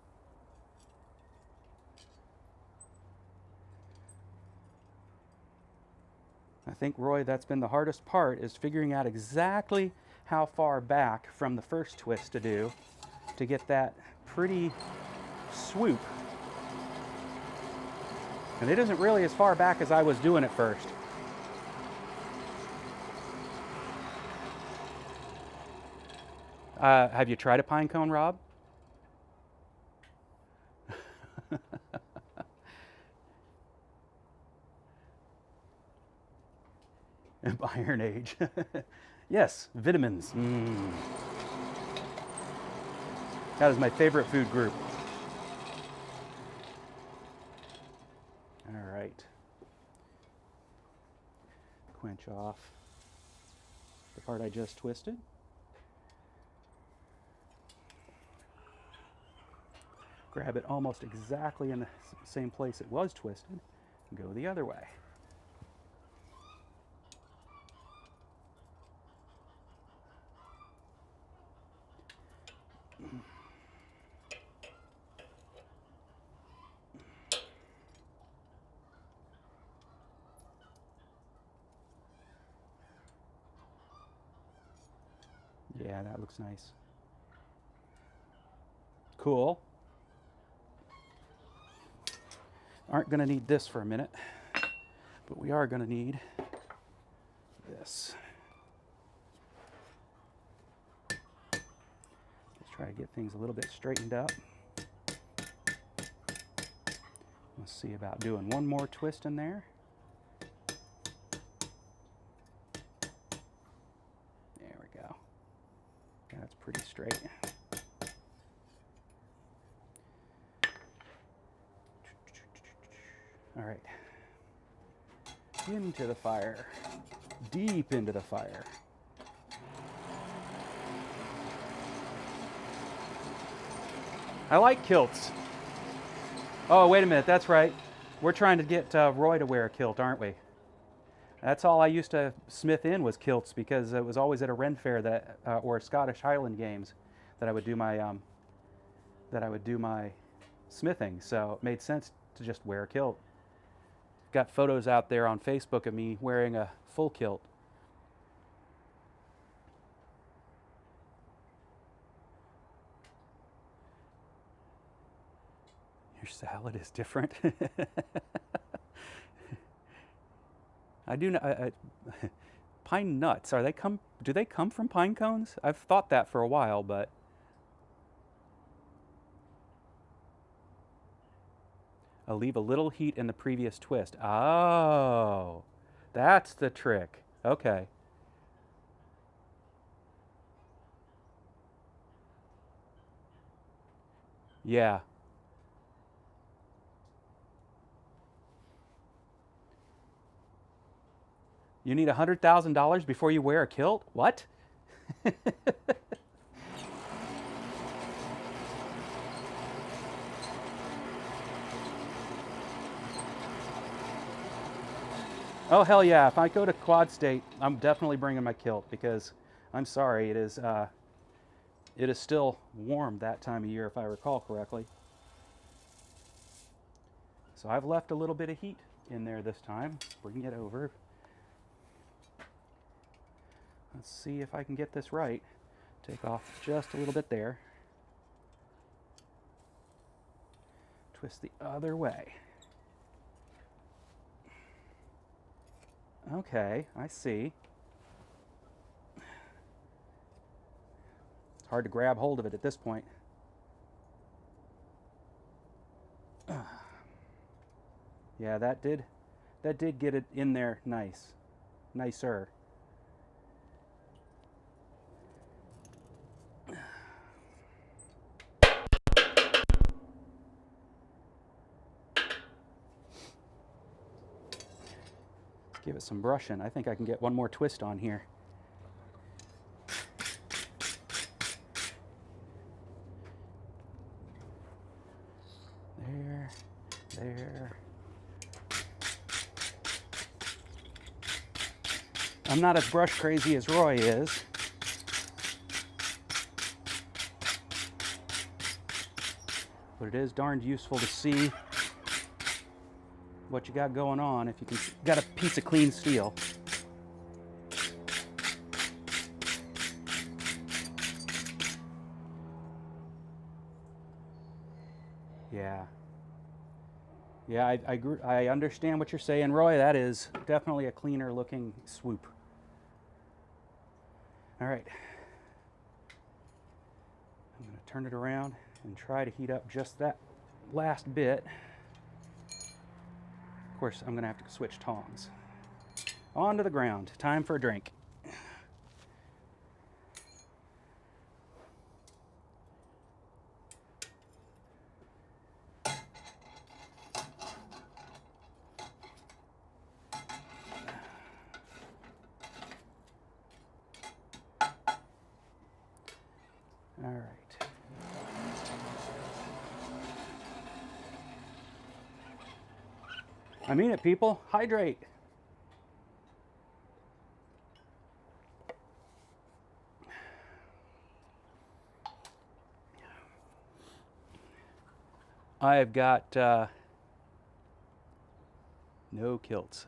I think, Roy, that's been the hardest part, is figuring out exactly how far back from the first twist to do to get that pretty swoop. And it isn't really as far back as I was doing at first. Have you tried a pine cone, Rob? Iron Age. Yes, vitamins. That is my favorite food group. All right. Quench off the part I just twisted. Grab it almost exactly in the same place it was twisted and go the other way. Yeah, that looks nice. Cool. Aren't going to need this for a minute, but we are going to need this. Let's try to get things a little bit straightened up. Let's see about doing one more twist in there. There we go. That's pretty straight. All right. Into the fire. Deep into the fire. I like kilts. Oh, wait a minute. That's right. We're trying to get Roy to wear a kilt, aren't we? That's all I used to smith in was kilts, because it was always at a Ren fair that, or Scottish Highland games, that I would do my smithing. So it made sense to just wear a kilt. Got photos out there on Facebook of me wearing a full kilt. Your salad is different. I do know. Pine nuts, do they come from pine cones? I've thought that for a while, but I'll leave a little heat in the previous twist. Oh, that's the trick. Okay. Yeah. You need $100,000 before you wear a kilt? What? Oh hell yeah! If I go to Quad State, I'm definitely bringing my kilt because I'm sorry, it is still warm that time of year if I recall correctly. So I've left a little bit of heat in there this time. Bring it over. Let's see if I can get this right. Take off just a little bit there. Twist the other way. Okay, I see. It's hard to grab hold of it at this point. Yeah, that did get it in there nicer. Let's give it some brushing. I think I can get one more twist on here. There. I'm not as brush crazy as Roy is. But it is darned useful to see what you got going on if you can got a piece of clean steel. Yeah, I understand what you're saying, Roy. That is definitely a cleaner looking swoop. All right. I'm going to turn it around and try to heat up just that last bit. Of course, I'm going to have to switch tongs. On to the ground. Time for a drink. All right. I mean it, people. Hydrate. I've got no kilts.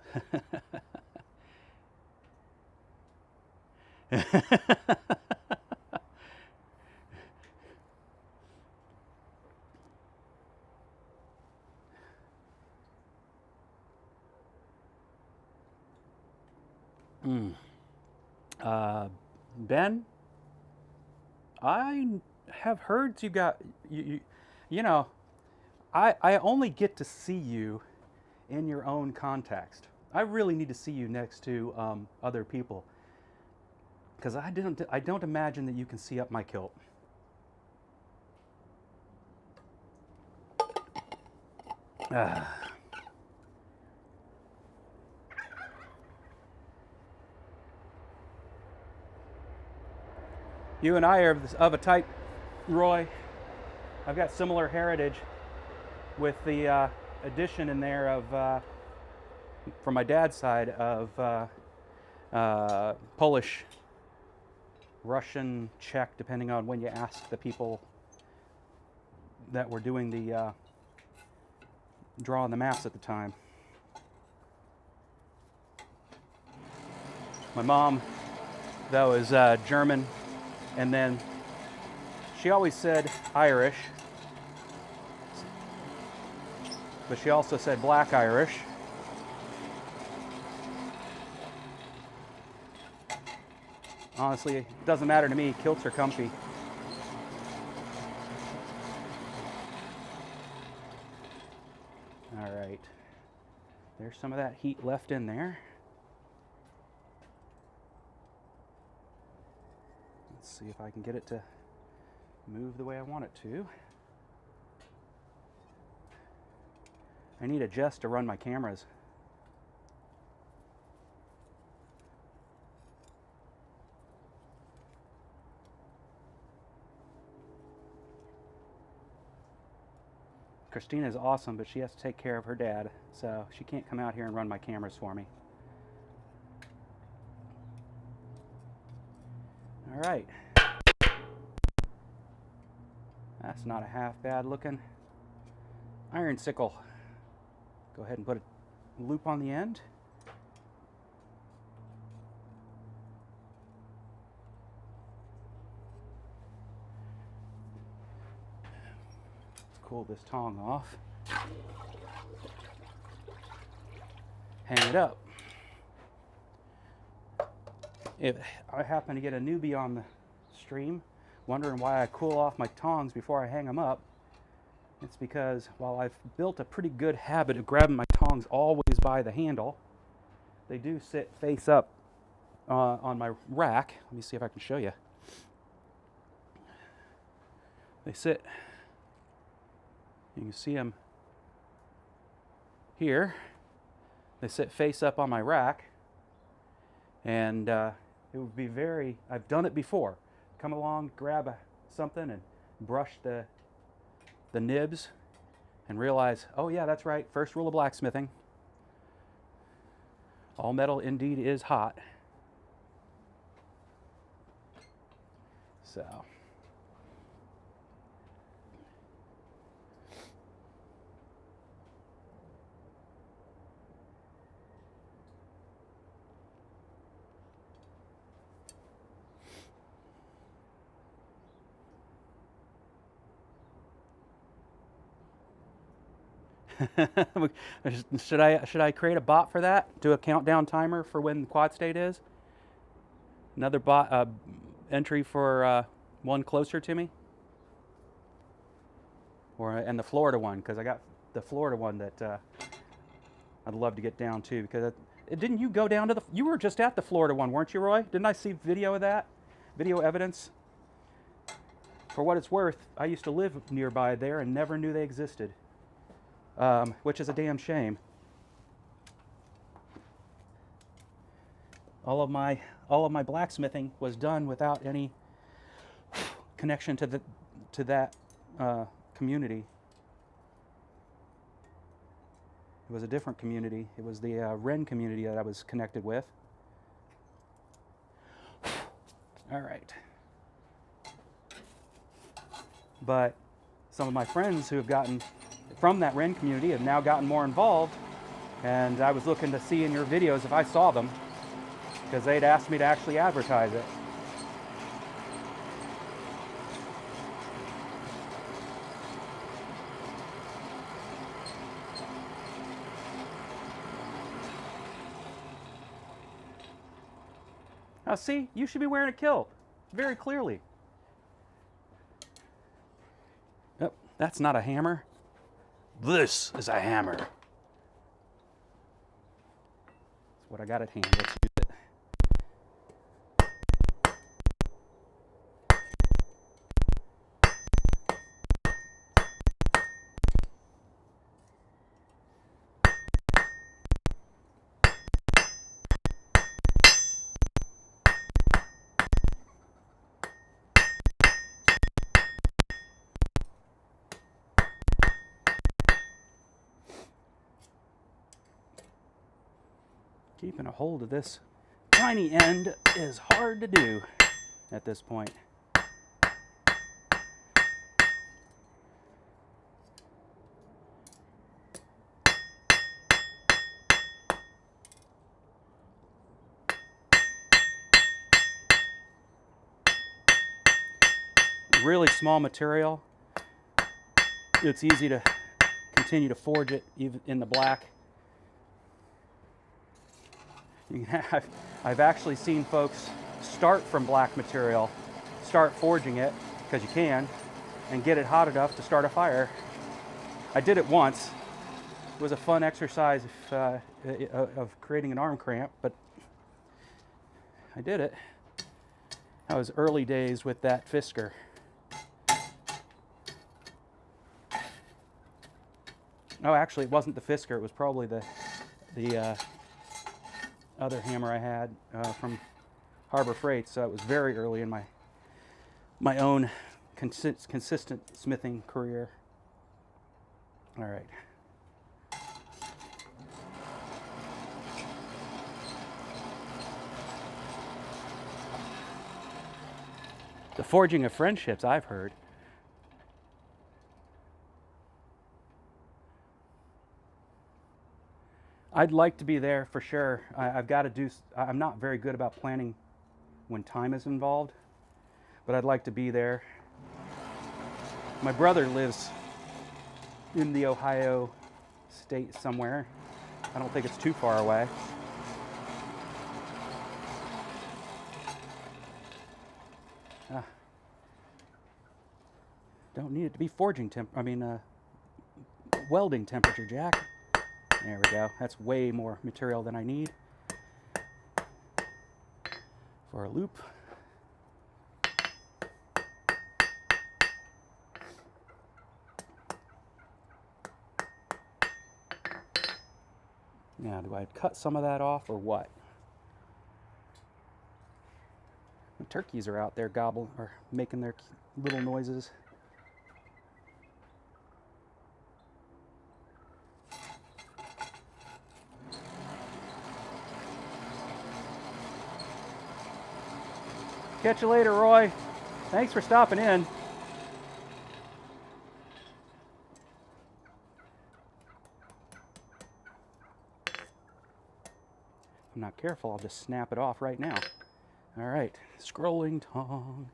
Ben, I have heard you got you know, I only get to see you in your own context. I really need to see you next to other people because I don't imagine that you can see up my kilt. You and I are of a type, Roy. I've got similar heritage with the addition in there of, from my dad's side, of Polish, Russian, Czech, depending on when you ask the people that were doing the drawing the maps at the time. My mom, though, is German, and then she always said Irish, but she also said Black Irish. Honestly, it doesn't matter to me. Kilts are comfy. All right. There's some of that heat left in there. Let's see if I can get it to move the way I want it to. I need a Jess to run my cameras. Christina is awesome, but she has to take care of her dad, so she can't come out here and run my cameras for me. All right. That's not a half bad looking iron sickle. Go ahead and put a loop on the end. Let's cool this tong off. Hang it up. If I happen to get a newbie on the stream wondering why I cool off my tongs before I hang them up, it's because while I've built a pretty good habit of grabbing my tongs always by the handle, they do sit face up on my rack. Let me see if I can show you. They sit, you can see them here. They sit face up on my rack, and it would be very, I've done it before. Come along, grab something and brush the nibs and realize, oh yeah, that's right, first rule of blacksmithing. All metal indeed is hot. So. Should I create a bot for that? Do a countdown timer for when the quad state is? Another bot entry for one closer to me, and the Florida one, because I got the Florida one that I'd love to get down to, because didn't you go down to you were just at the Florida one, weren't you, Roy? Didn't I see video of that? Video evidence? For what it's worth, I used to live nearby there and never knew they existed. Which is a damn shame. All of my blacksmithing was done without any connection to that community. It was a different community. It was the Wren community that I was connected with. All right. But some of my friends who have gotten from that Wren community have now gotten more involved, and I was looking to see in your videos if I saw them, because they'd asked me to actually advertise it. Now see, you should be wearing a kilt, very clearly. Yep, that's not a hammer. This is a hammer. That's what I got at hand. Let's use it. Keeping a hold of this tiny end is hard to do at this point. Really small material. It's easy to continue to forge it even in the black. I've actually seen folks start from black material, start forging it, because you can, and get it hot enough to start a fire. I did it once. It was a fun exercise of creating an arm cramp, but I did it. That was early days with that Fisker. No, actually, it wasn't the Fisker. It was probably the other hammer I had from Harbor Freight. So it was very early in my own consistent smithing career. All right. The forging of friendships, I've heard. I'd like to be there for sure. I've got to do. I'm not very good about planning when time is involved, but I'd like to be there. My brother lives in the Ohio state somewhere. I don't think it's too far away. Don't need it to be forging welding temperature, Jack. There we go. That's way more material than I need for a loop. Now, do I cut some of that off or what? The turkeys are out there making their little noises. Catch you later, Roy. Thanks for stopping in. If I'm not careful, I'll just snap it off right now. All right, scrolling tong.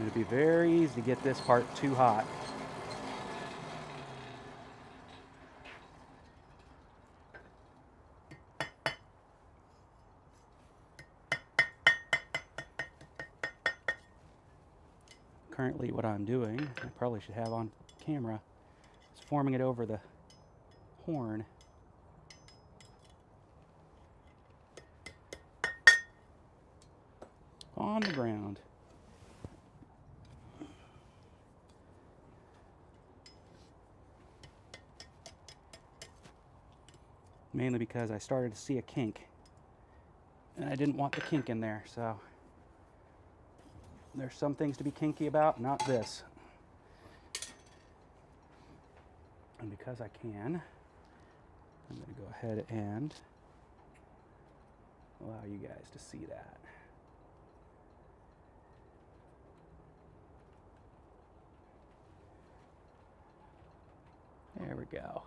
It'd be very easy to get this part too hot. Currently what I'm doing, I probably should have on camera, is forming it over the horn. On the ground. Mainly because I started to see a kink. And I didn't want the kink in there, so there's some things to be kinky about, not this. And because I can, I'm going to go ahead and allow you guys to see that. There we go.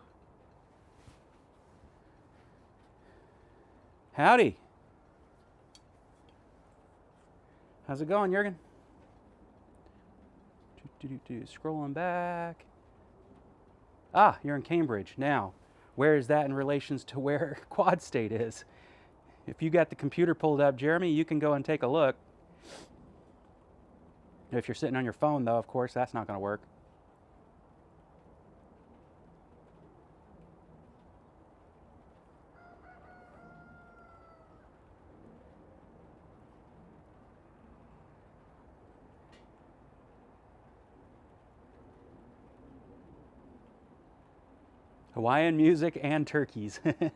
Howdy. How's it going, Jurgen? Scrolling back. Ah, you're in Cambridge. Now, where is that in relations to where Quad State is? If you got the computer pulled up, Jeremy, you can go and take a look. If you're sitting on your phone, though, of course, that's not going to work. Hawaiian music and turkeys. That's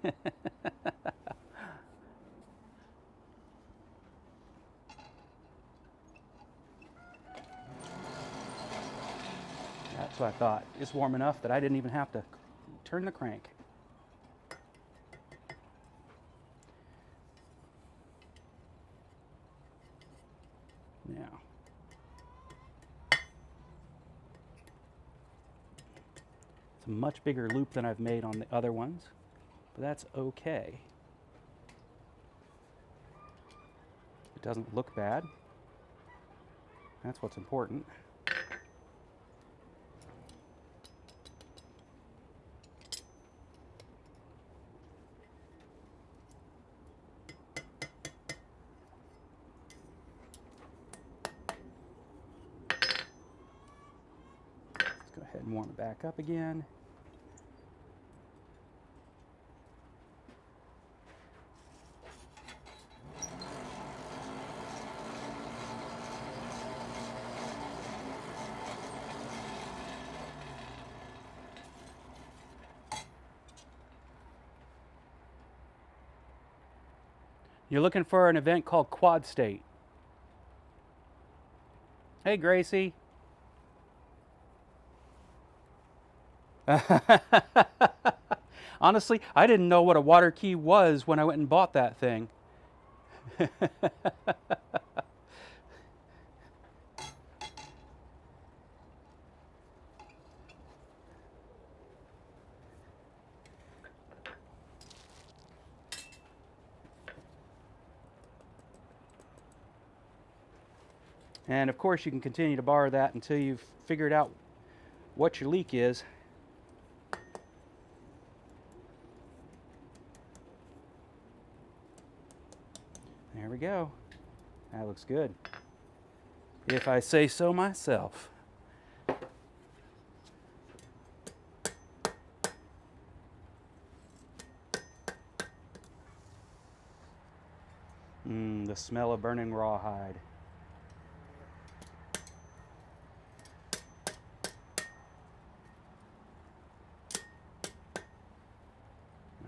what I thought. It's warm enough that I didn't even have to turn the crank. Now, it's a much bigger loop than I've made on the other ones, but that's okay. It doesn't look bad. That's what's important. ahead and warm it back up again. You're looking for an event called Quad State. Hey, Gracie. Honestly, I didn't know what a water key was when I went and bought that thing. And of course, you can continue to borrow that until you've figured out what your leak is. There we go. That looks good, if I say so myself. The smell of burning rawhide.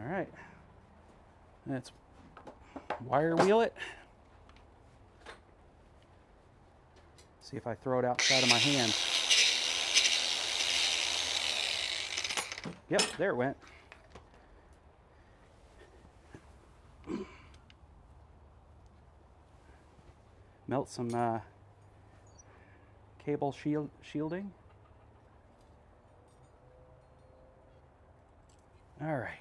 All right, let's wire wheel it. See if I throw it outside of my hand. Yep, there it went. Melt some cable shielding. All right.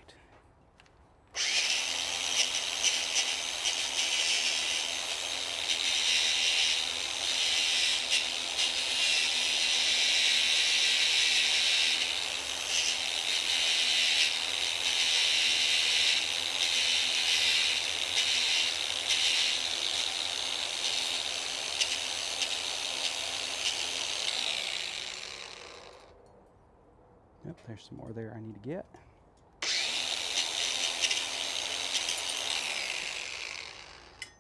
Yep, there's some more there I need to get.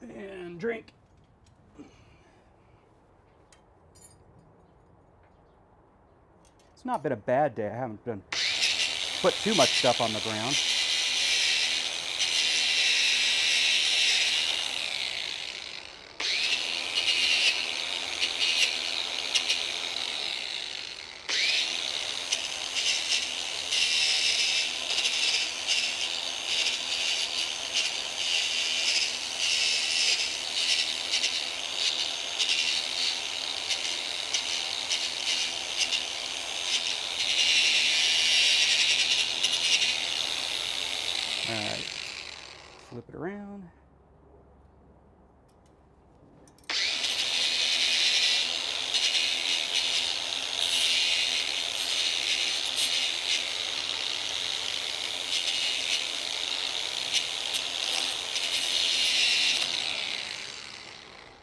And drink. It's not been a bad day. I haven't been put too much stuff on the ground. All right, flip it around.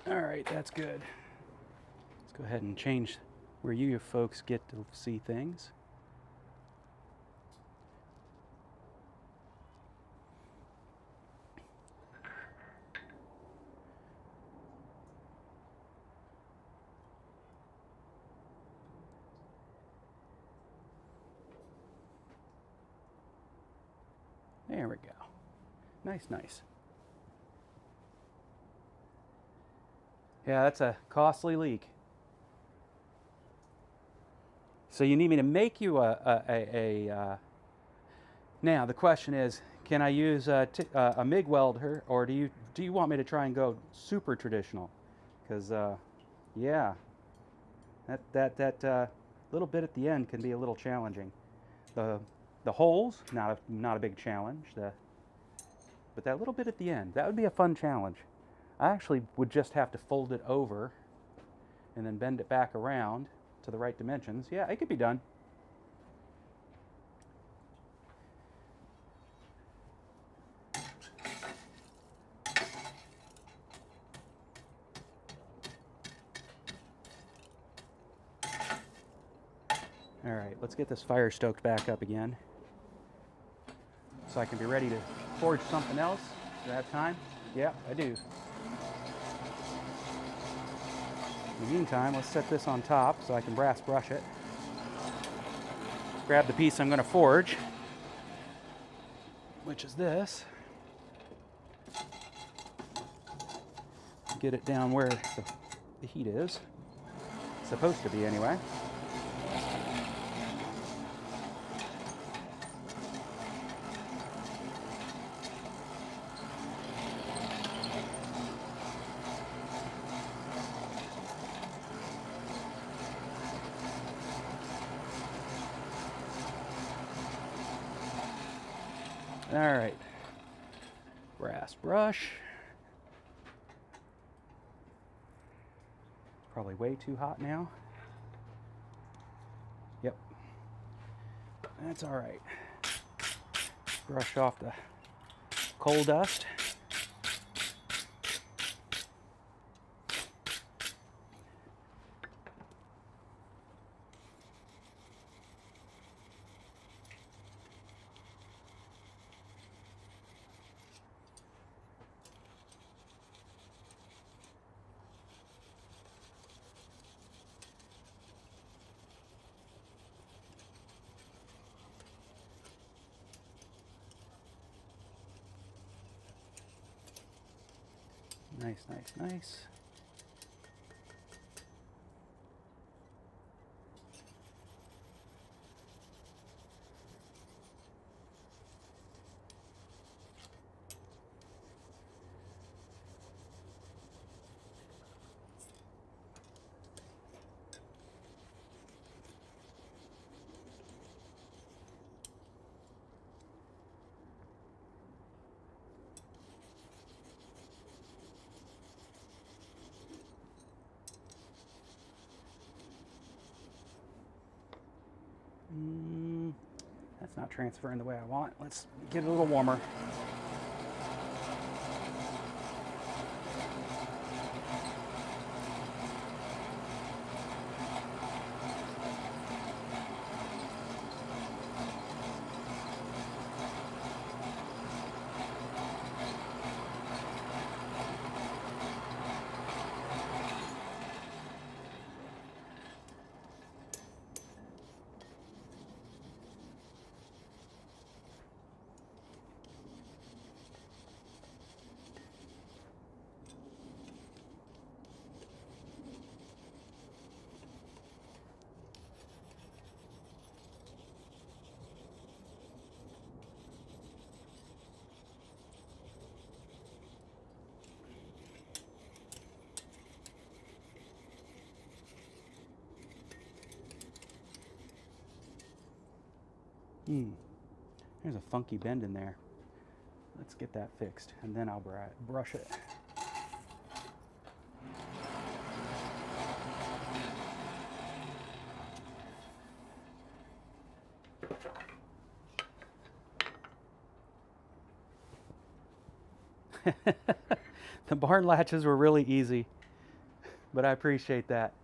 All right, that's good. Let's go ahead and change where you folks get to see things. There we go. Nice, nice. Yeah, that's a costly leak. So you need me to make you now the question is, can I use a MIG welder, or do you want me to try and go super traditional? Because yeah, that little bit at the end can be a little challenging. The holes, not a big challenge. But that little bit at the end, that would be a fun challenge. I actually would just have to fold it over and then bend it back around to the right dimensions. Yeah, it could be done. All right, let's get this fire stoked back up again so I can be ready to forge something else. Do I have time? Yeah, I do. In the meantime, let's set this on top so I can brass brush it. Grab the piece I'm going to forge, which is this. Get it down where the heat is. It's supposed to be anyway. All right, brass brush. Probably way too hot now. Yep, that's all right. Brush off the coal dust. Nice, nice, nice. That's not transferring the way I want. Let's get it a little warmer. There's a funky bend in there. Let's get that fixed, and then I'll brush it. The barn latches were really easy, but I appreciate that.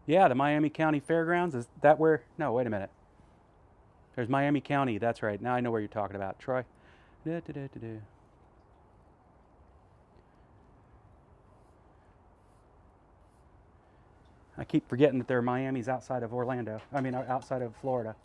Yeah, the Miami County Fairgrounds, is that where? No, wait a minute. There's Miami County, that's right. Now I know where you're talking about, Troy. I keep forgetting that there are Miamis outside of Orlando. I mean, outside of Florida.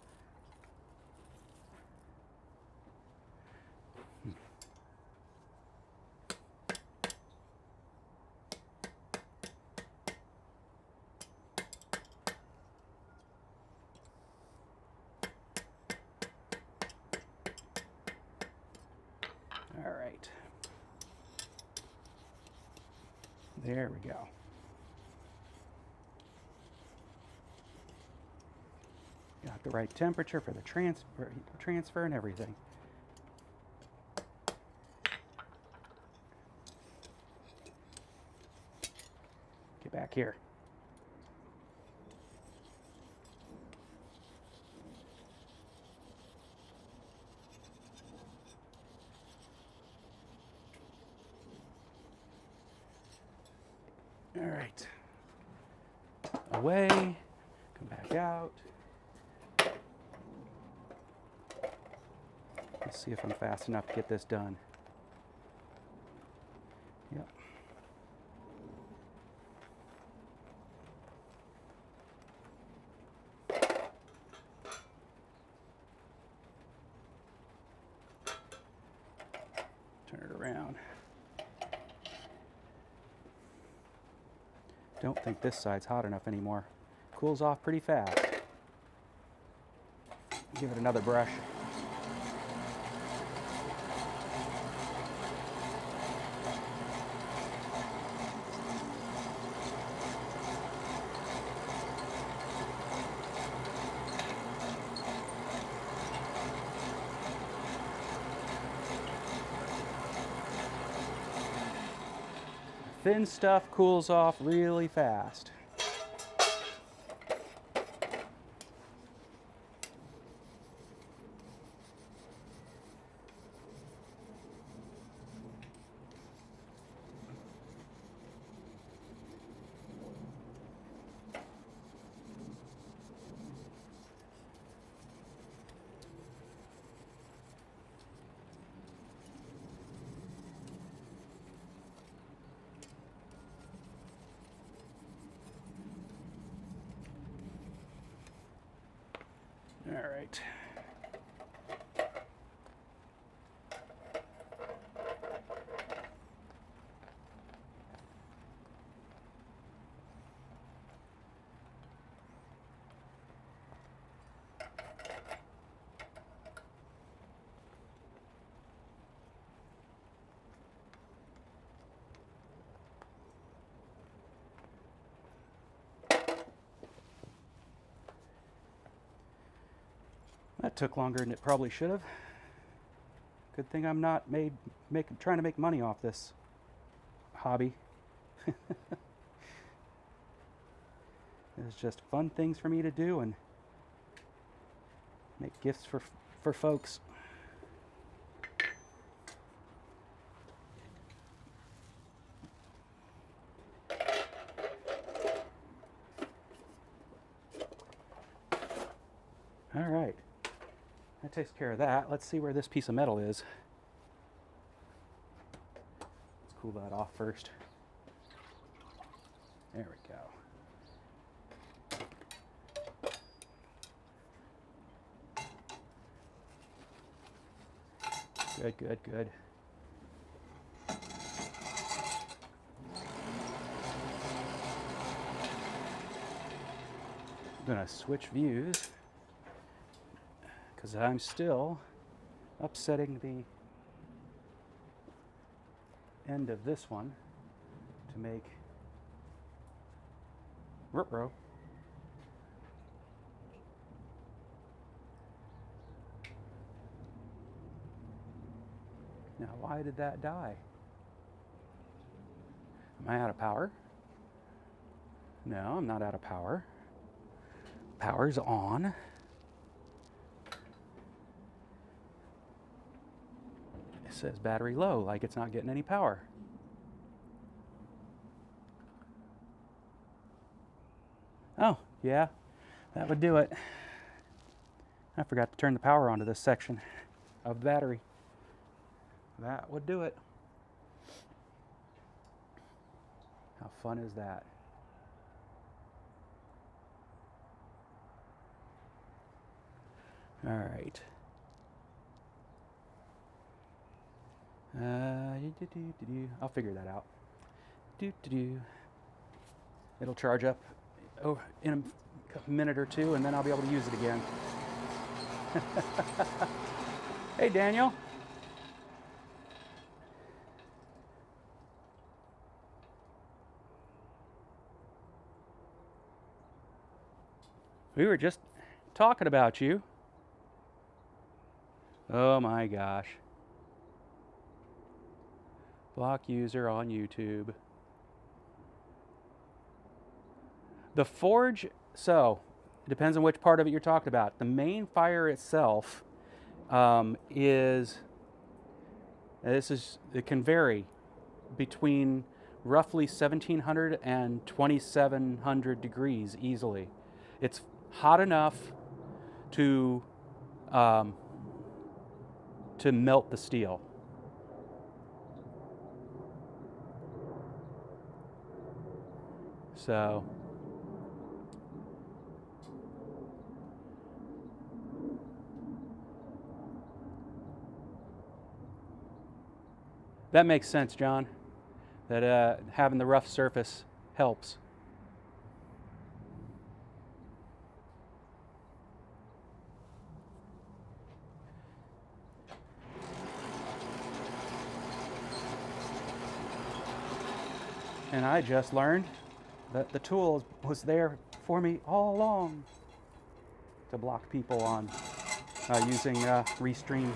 All right. There we go. Got the right temperature for the transfer and everything. Get back here. All right. Away. Come back out. Let's see if I'm fast enough to get this done. Yep. Turn it around. Don't think this side's hot enough anymore. Cools off pretty fast. Give it another brush. Thin stuff cools off really fast. All right. That took longer than it probably should have. Good thing I'm not trying to make money off this hobby. It's just fun things for me to do and make gifts for folks. All right. That takes care of that. Let's see where this piece of metal is. Let's cool that off first. There we go. Good, good, good. I'm gonna switch views because I'm still upsetting the end of this one to make ruh-roh. Now, why did that die? Am I out of power? No, I'm not out of power. Power's on. It says battery low, like it's not getting any power. Oh, yeah, that would do it. I forgot to turn the power onto this section of battery. That would do it. How fun is that? All right. I'll figure that out. It'll charge up in a minute or two, and then I'll be able to use it again. Hey, Daniel. We were just talking about you. Oh my gosh. Block user on YouTube. The forge, so it depends on which part of it you're talking about. The main fire itself it can vary between roughly 1700 and 2700 degrees easily. It's hot enough to melt the steel. So that makes sense, John, that having the rough surface helps. And I just learned that the tool was there for me all along to block people on using restreams.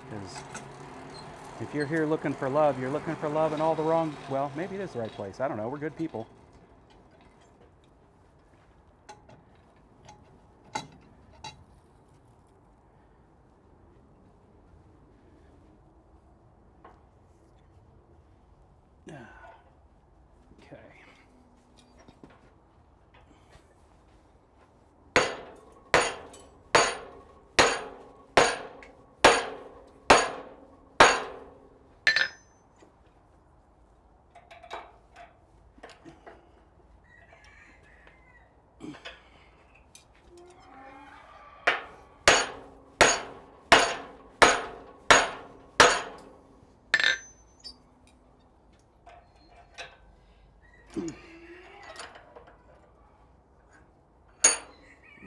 Because if you're here looking for love, you're looking for love in all the wrong, well, maybe it is the right place. I don't know. We're good people. Okay.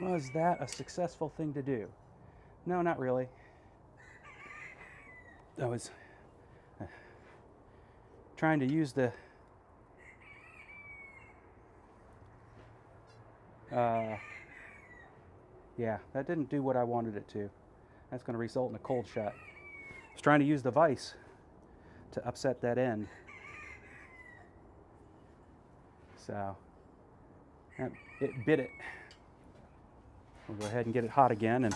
Was that a successful thing to do? No, not really. I was trying to use the yeah, that didn't do what I wanted it to. That's going to result in a cold shut. I was trying to use the vise to upset that end. So it bit it. We'll go ahead and get it hot again, and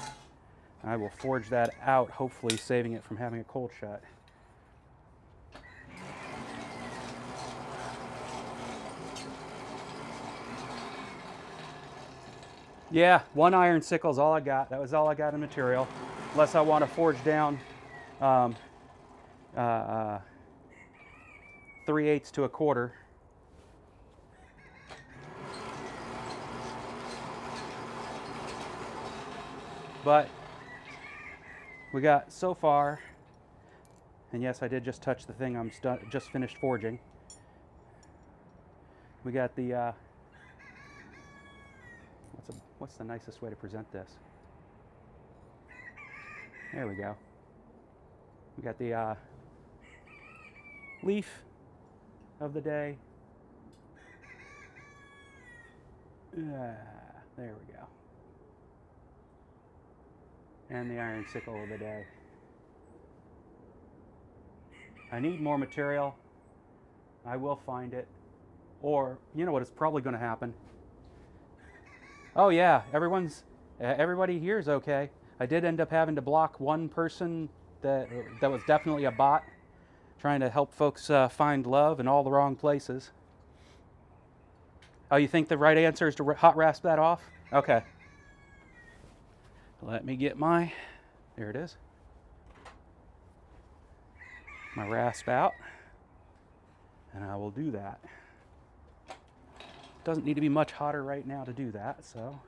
I will forge that out, hopefully saving it from having a cold shut. Yeah, one iron sickle is all I got. That was all I got in material. Unless I want to forge down 3/8 to a quarter. But we got so far, and yes, I did just touch the thing I'm just finished forging. We got the what's the nicest way to present this? There we go. We got the leaf of the day. There we go. And the iron sickle of the day. I need more material. I will find it. Or, you know what is probably going to happen? Oh yeah, everybody here is okay. I did end up having to block one person that was definitely a bot, trying to help folks find love in all the wrong places. Oh, you think the right answer is to hot rasp that off? Okay. Let me get there it is. My rasp out, and I will do that. Doesn't need to be much hotter right now to do that, so.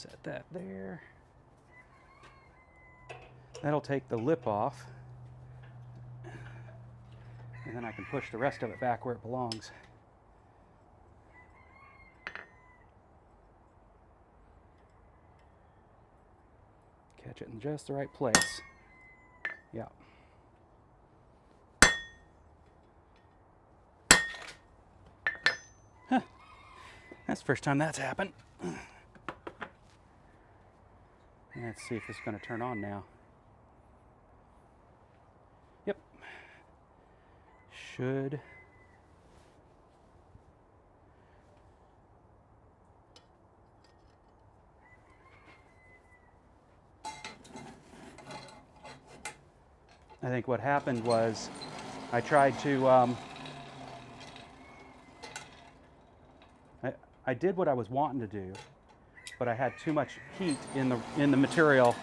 Set that there. That'll take the lip off. And then I can push the rest of it back where it belongs. Catch it in just the right place. Yeah. Huh. That's the first time that's happened. Let's see if it's going to turn on now. Yep. Should. I think what happened was I tried to, I did what I was wanting to do, but I had too much heat in the material.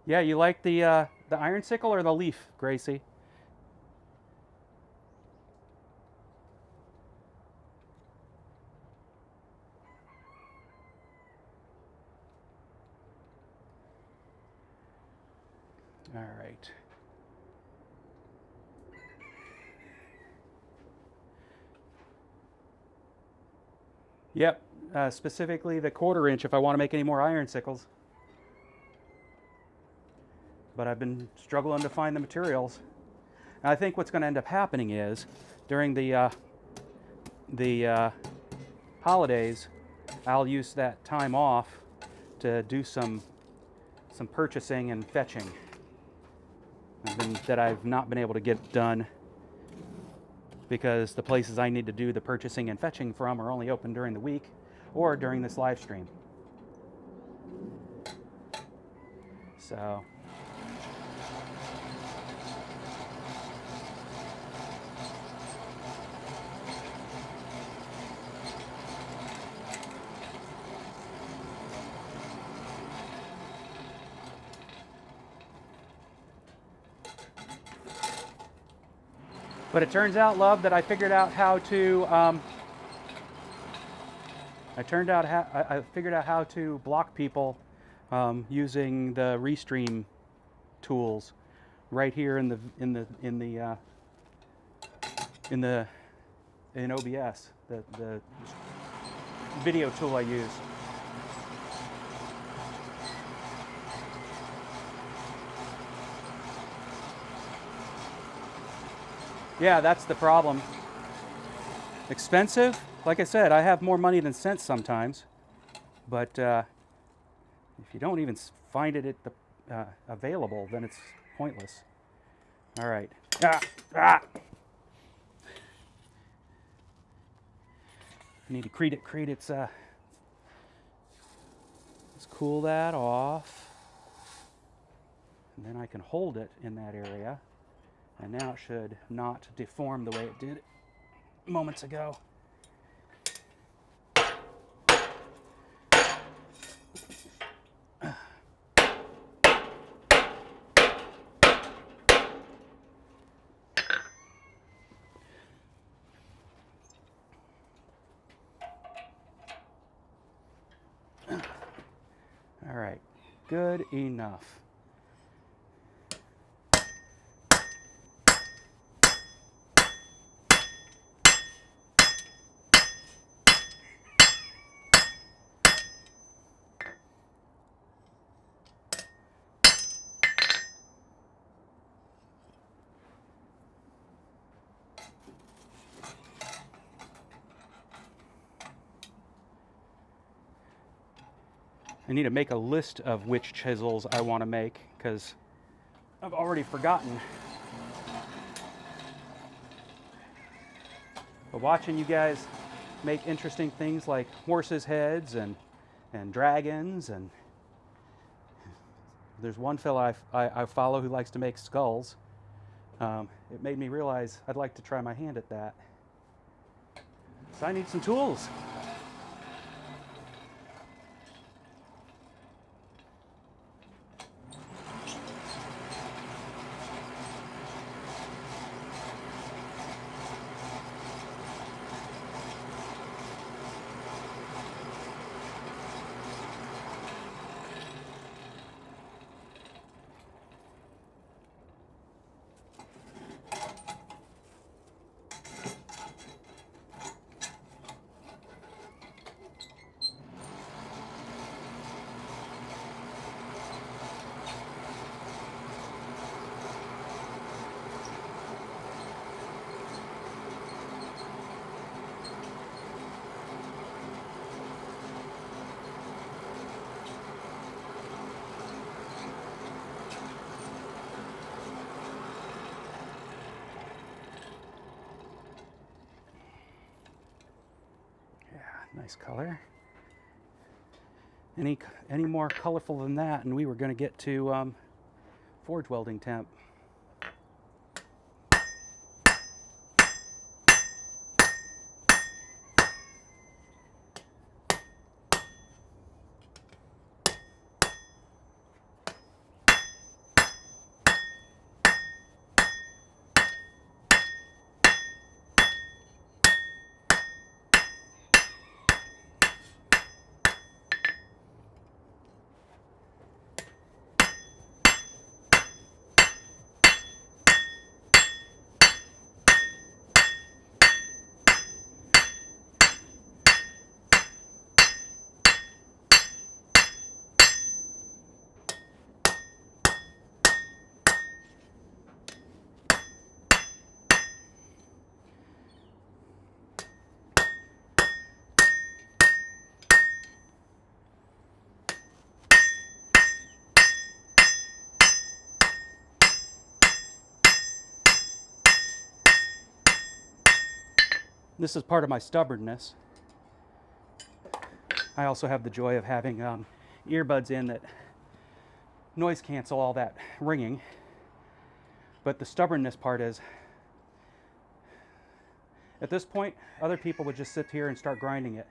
Yeah, you like the iron sickle or the leaf, Gracie? All right. Yep, specifically the 1/4 inch if I want to make any more iron sickles. But I've been struggling to find the materials. And I think what's going to end up happening is during the holidays, I'll use that time off to do some purchasing and fetching that I've not been able to get done because the places I need to do the purchasing and fetching from are only open during the week or during this live stream. So but it turns out, love, that I figured out how to. I figured out how to block people using the restream tools right here in OBS, the video tool I use. Yeah, that's the problem. Expensive? Like I said, I have more money than sense sometimes. But if you don't even find it at the available, then it's pointless. All right. I need to create its. Let's cool that off, and then I can hold it in that area. And now it should not deform the way it did moments ago. All right, good enough. I need to make a list of which chisels I want to make because I've already forgotten. But watching you guys make interesting things like horses' heads and dragons, and there's one fella I follow who likes to make skulls. It made me realize I'd like to try my hand at that. So I need some tools. nice color. Any more colorful than that, and we were going to get to forge welding temp. This is part of my stubbornness. I also have the joy of having earbuds in that noise cancel all that ringing. But the stubbornness part is, at this point, other people would just sit here and start grinding it.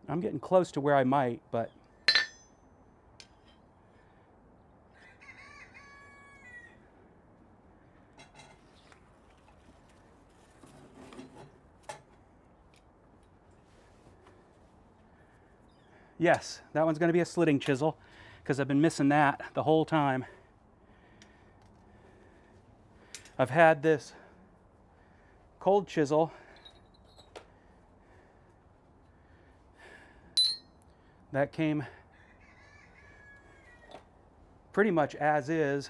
I'm getting close to where I might, but yes, that one's going to be a slitting chisel because I've been missing that the whole time. I've had this cold chisel that came pretty much as is,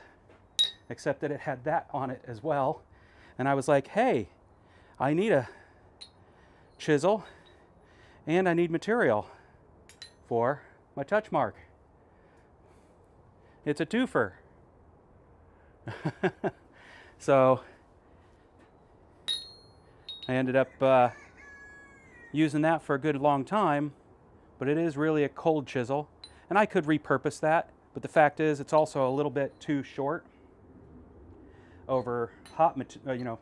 except that it had that on it as well. And I was like, hey, I need a chisel and I need material for my touch mark. It's a twofer. So I ended up using that for a good long time, but it is really a cold chisel, and I could repurpose that, but the fact is it's also a little bit too short over hot material.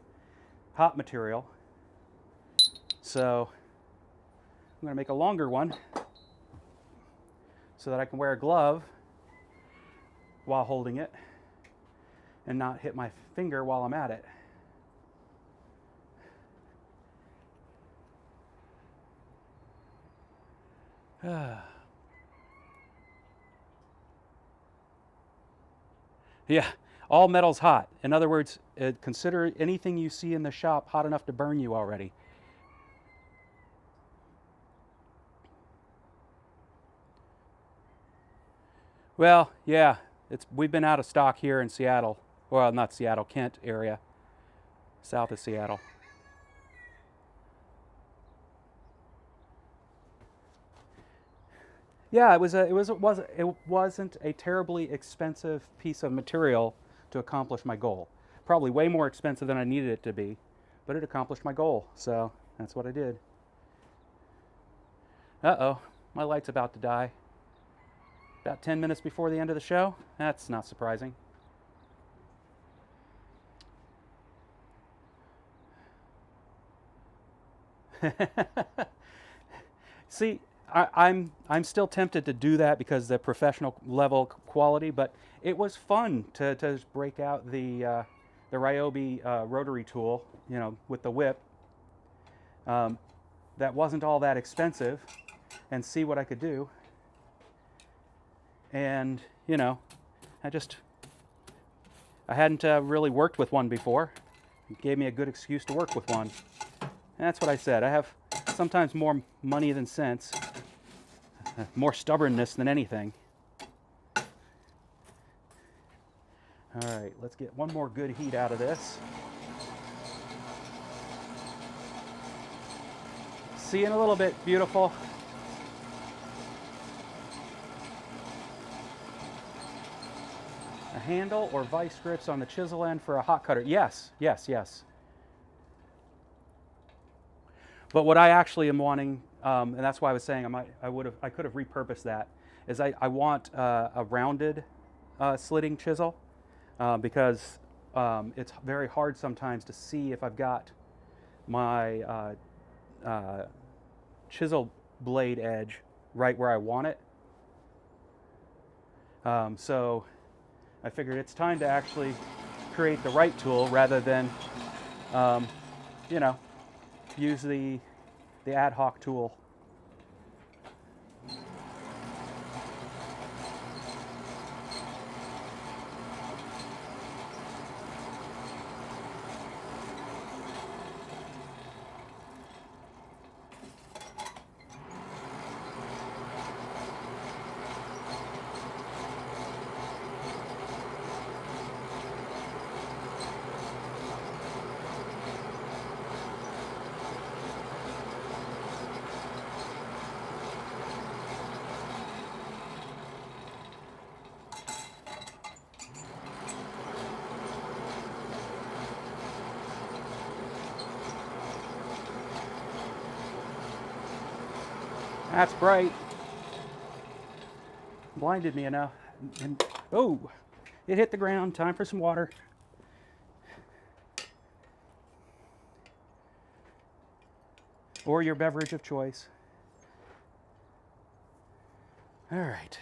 So I'm going to make a longer one so that I can wear a glove while holding it and not hit my finger while I'm at it. Yeah, all metal's hot. In other words, consider anything you see in the shop hot enough to burn you already. Well, yeah, we've been out of stock here in Seattle. Well, not Seattle, Kent area, south of Seattle. Yeah, it wasn't a terribly expensive piece of material to accomplish my goal. Probably way more expensive than I needed it to be, but it accomplished my goal, so that's what I did. Uh-oh, my light's about to die. About 10 minutes before the end of the show? That's not surprising. See, I'm still tempted to do that because the professional level quality, but it was fun to just break out the Ryobi rotary tool, with the whip. That wasn't all that expensive, and see what I could do. And I hadn't really worked with one before. It gave me a good excuse to work with one. And that's what I said. I have sometimes more money than sense, more stubbornness than anything. All right, let's get one more good heat out of this. See you in a little bit, beautiful. handle or vice grips on the chisel end for a hot cutter. Yes, yes, yes. But what I actually am wanting, and that's why I was saying I could have repurposed that, is I want a rounded slitting chisel because it's very hard sometimes to see if I've got my chisel blade edge right where I want it. So I figured it's time to actually create the right tool rather than, you know, use the ad hoc tool. That's bright. Blinded me enough. And, oh, it hit the ground. Time for some water. Or your beverage of choice. All right.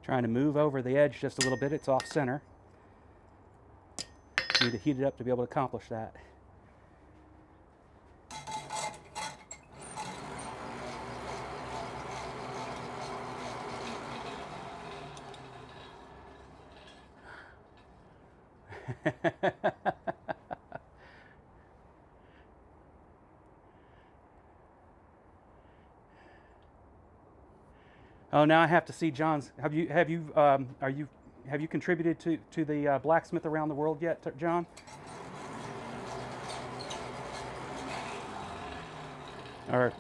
Trying to move over the edge just a little bit. It's off center. Need to heat it up to be able to accomplish that. Oh, now I have to see John's. Have you contributed to the blacksmith around the world yet, John? Or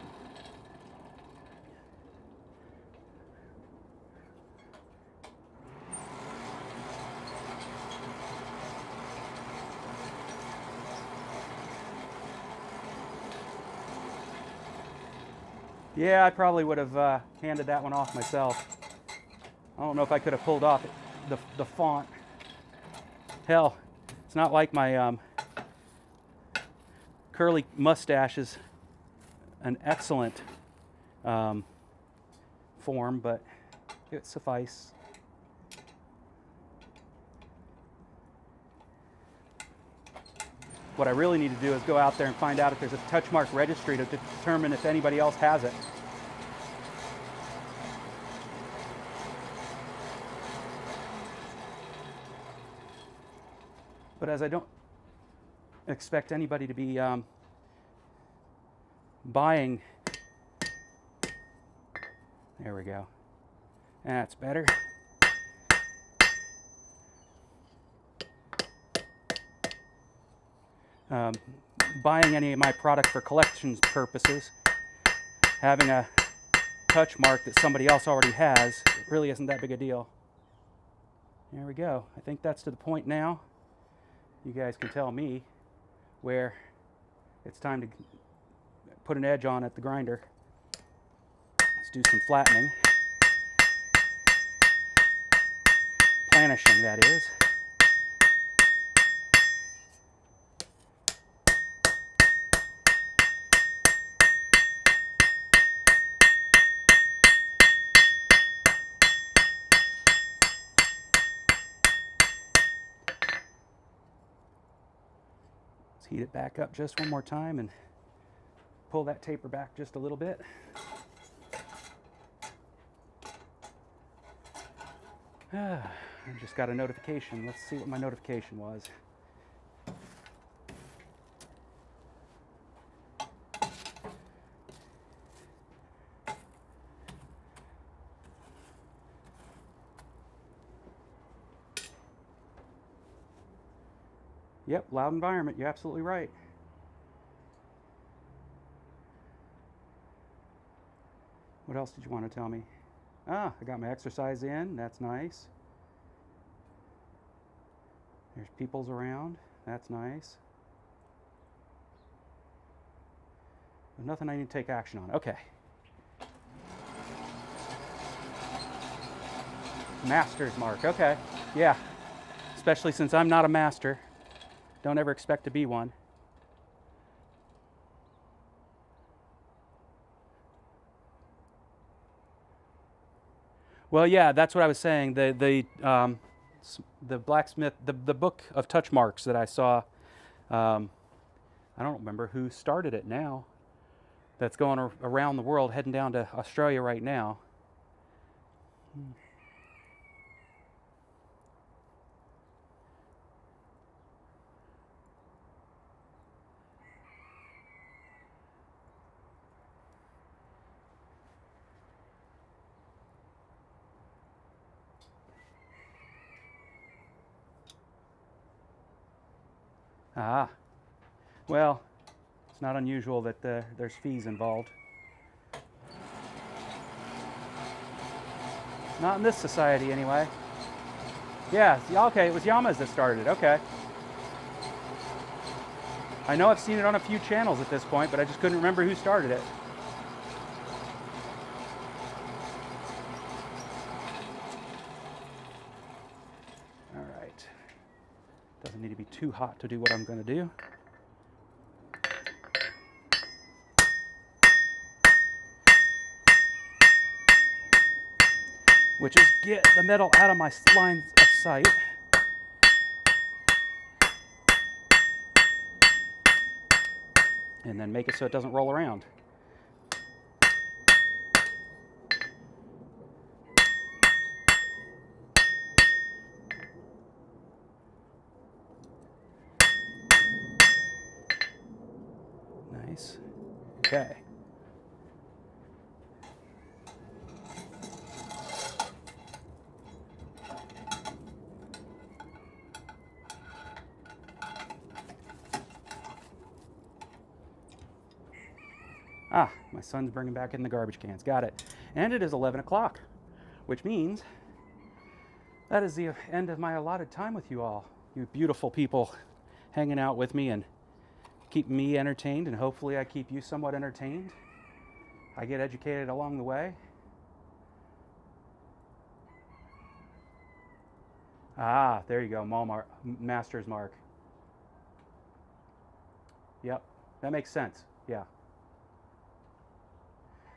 yeah, I probably would have handed that one off myself. I don't know if I could have pulled off the font. Hell, it's not like my curly mustache is an excellent form, but it suffice. What I really need to do is go out there and find out if there's a touch mark registry to determine if anybody else has it. But as I don't expect anybody to be buying, there we go. That's better. Buying any of my product for collections purposes, having a touch mark that somebody else already has, it really isn't that big a deal. There we go. I think that's to the point now. You guys can tell me where it's time to put an edge on at the grinder. Let's do some flattening. Planishing, that is. heat it back up just one more time and pull that taper back just a little bit. I just got a notification. Let's see what my notification was. Yep, loud environment. You're absolutely right. What else did you want to tell me? Ah, I got my exercise in. That's nice. There's people's around. That's nice. There's nothing I need to take action on. Okay. Master's mark. Okay. Yeah. Especially since I'm not a master. Don't ever expect to be one. Well, yeah, that's what I was saying. The blacksmith, the book of touch marks that I saw. I don't remember who started it now. That's going around the world, heading down to Australia right now. Ah, well, it's not unusual that there's fees involved. Not in this society, anyway. Yeah, okay, it was Yamas that started it. Okay. I know I've seen it on a few channels at this point, but I just couldn't remember who started it. All right. Doesn't need to be too hot to do what I'm going to do. Which is get the metal out of my lines of sight. And then make it so it doesn't roll around. Nice. Okay. Ah, my son's bringing back in the garbage cans. Got it. And it is 11 o'clock, which means that is the end of my allotted time with you all. You beautiful people hanging out with me and keeping me entertained, and hopefully I keep you somewhat entertained. I get educated along the way. Ah, there you go, Master's mark. Yep, that makes sense. Yeah.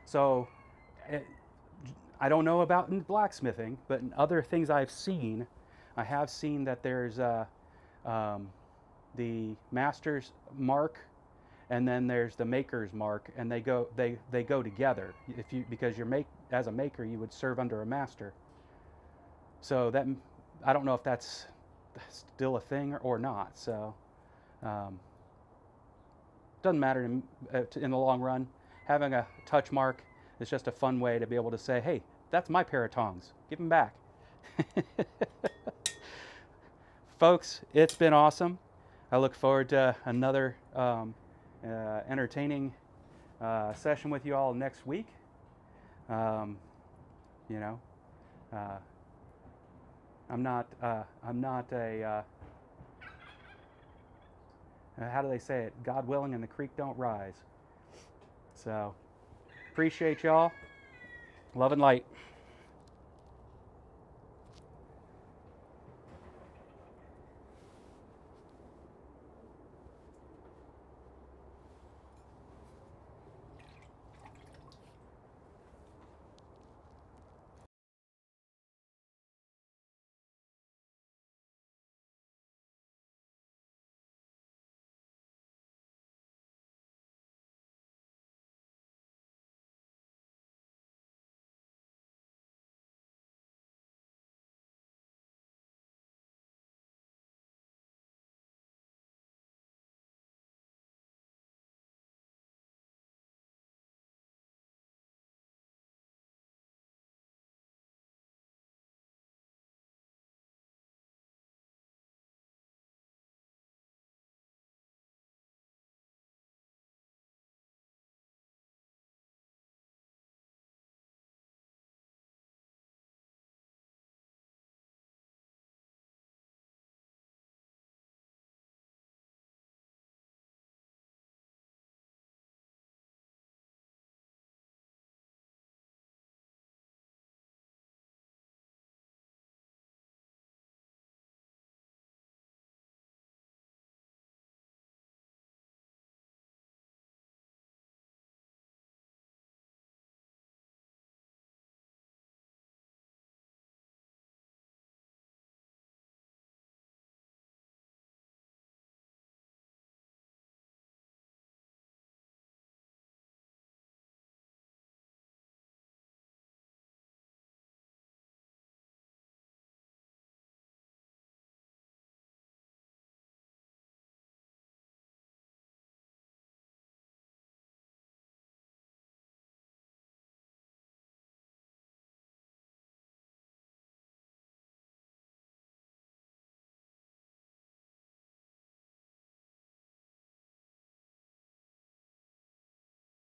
So, I don't know about in blacksmithing, but in other things I've seen, I have seen that there's the master's mark, and then there's the maker's mark, and they go together. Because as a maker, you would serve under a master. So that, I don't know if that's still a thing or not. So doesn't matter in the long run. Having a touch mark is just a fun way to be able to say, hey, that's my pair of tongs. Give them back. Folks, it's been awesome. I look forward to another entertaining session with you all next week. I'm not a how do they say it? God willing and the creek don't rise. So, appreciate y'all. Love and light.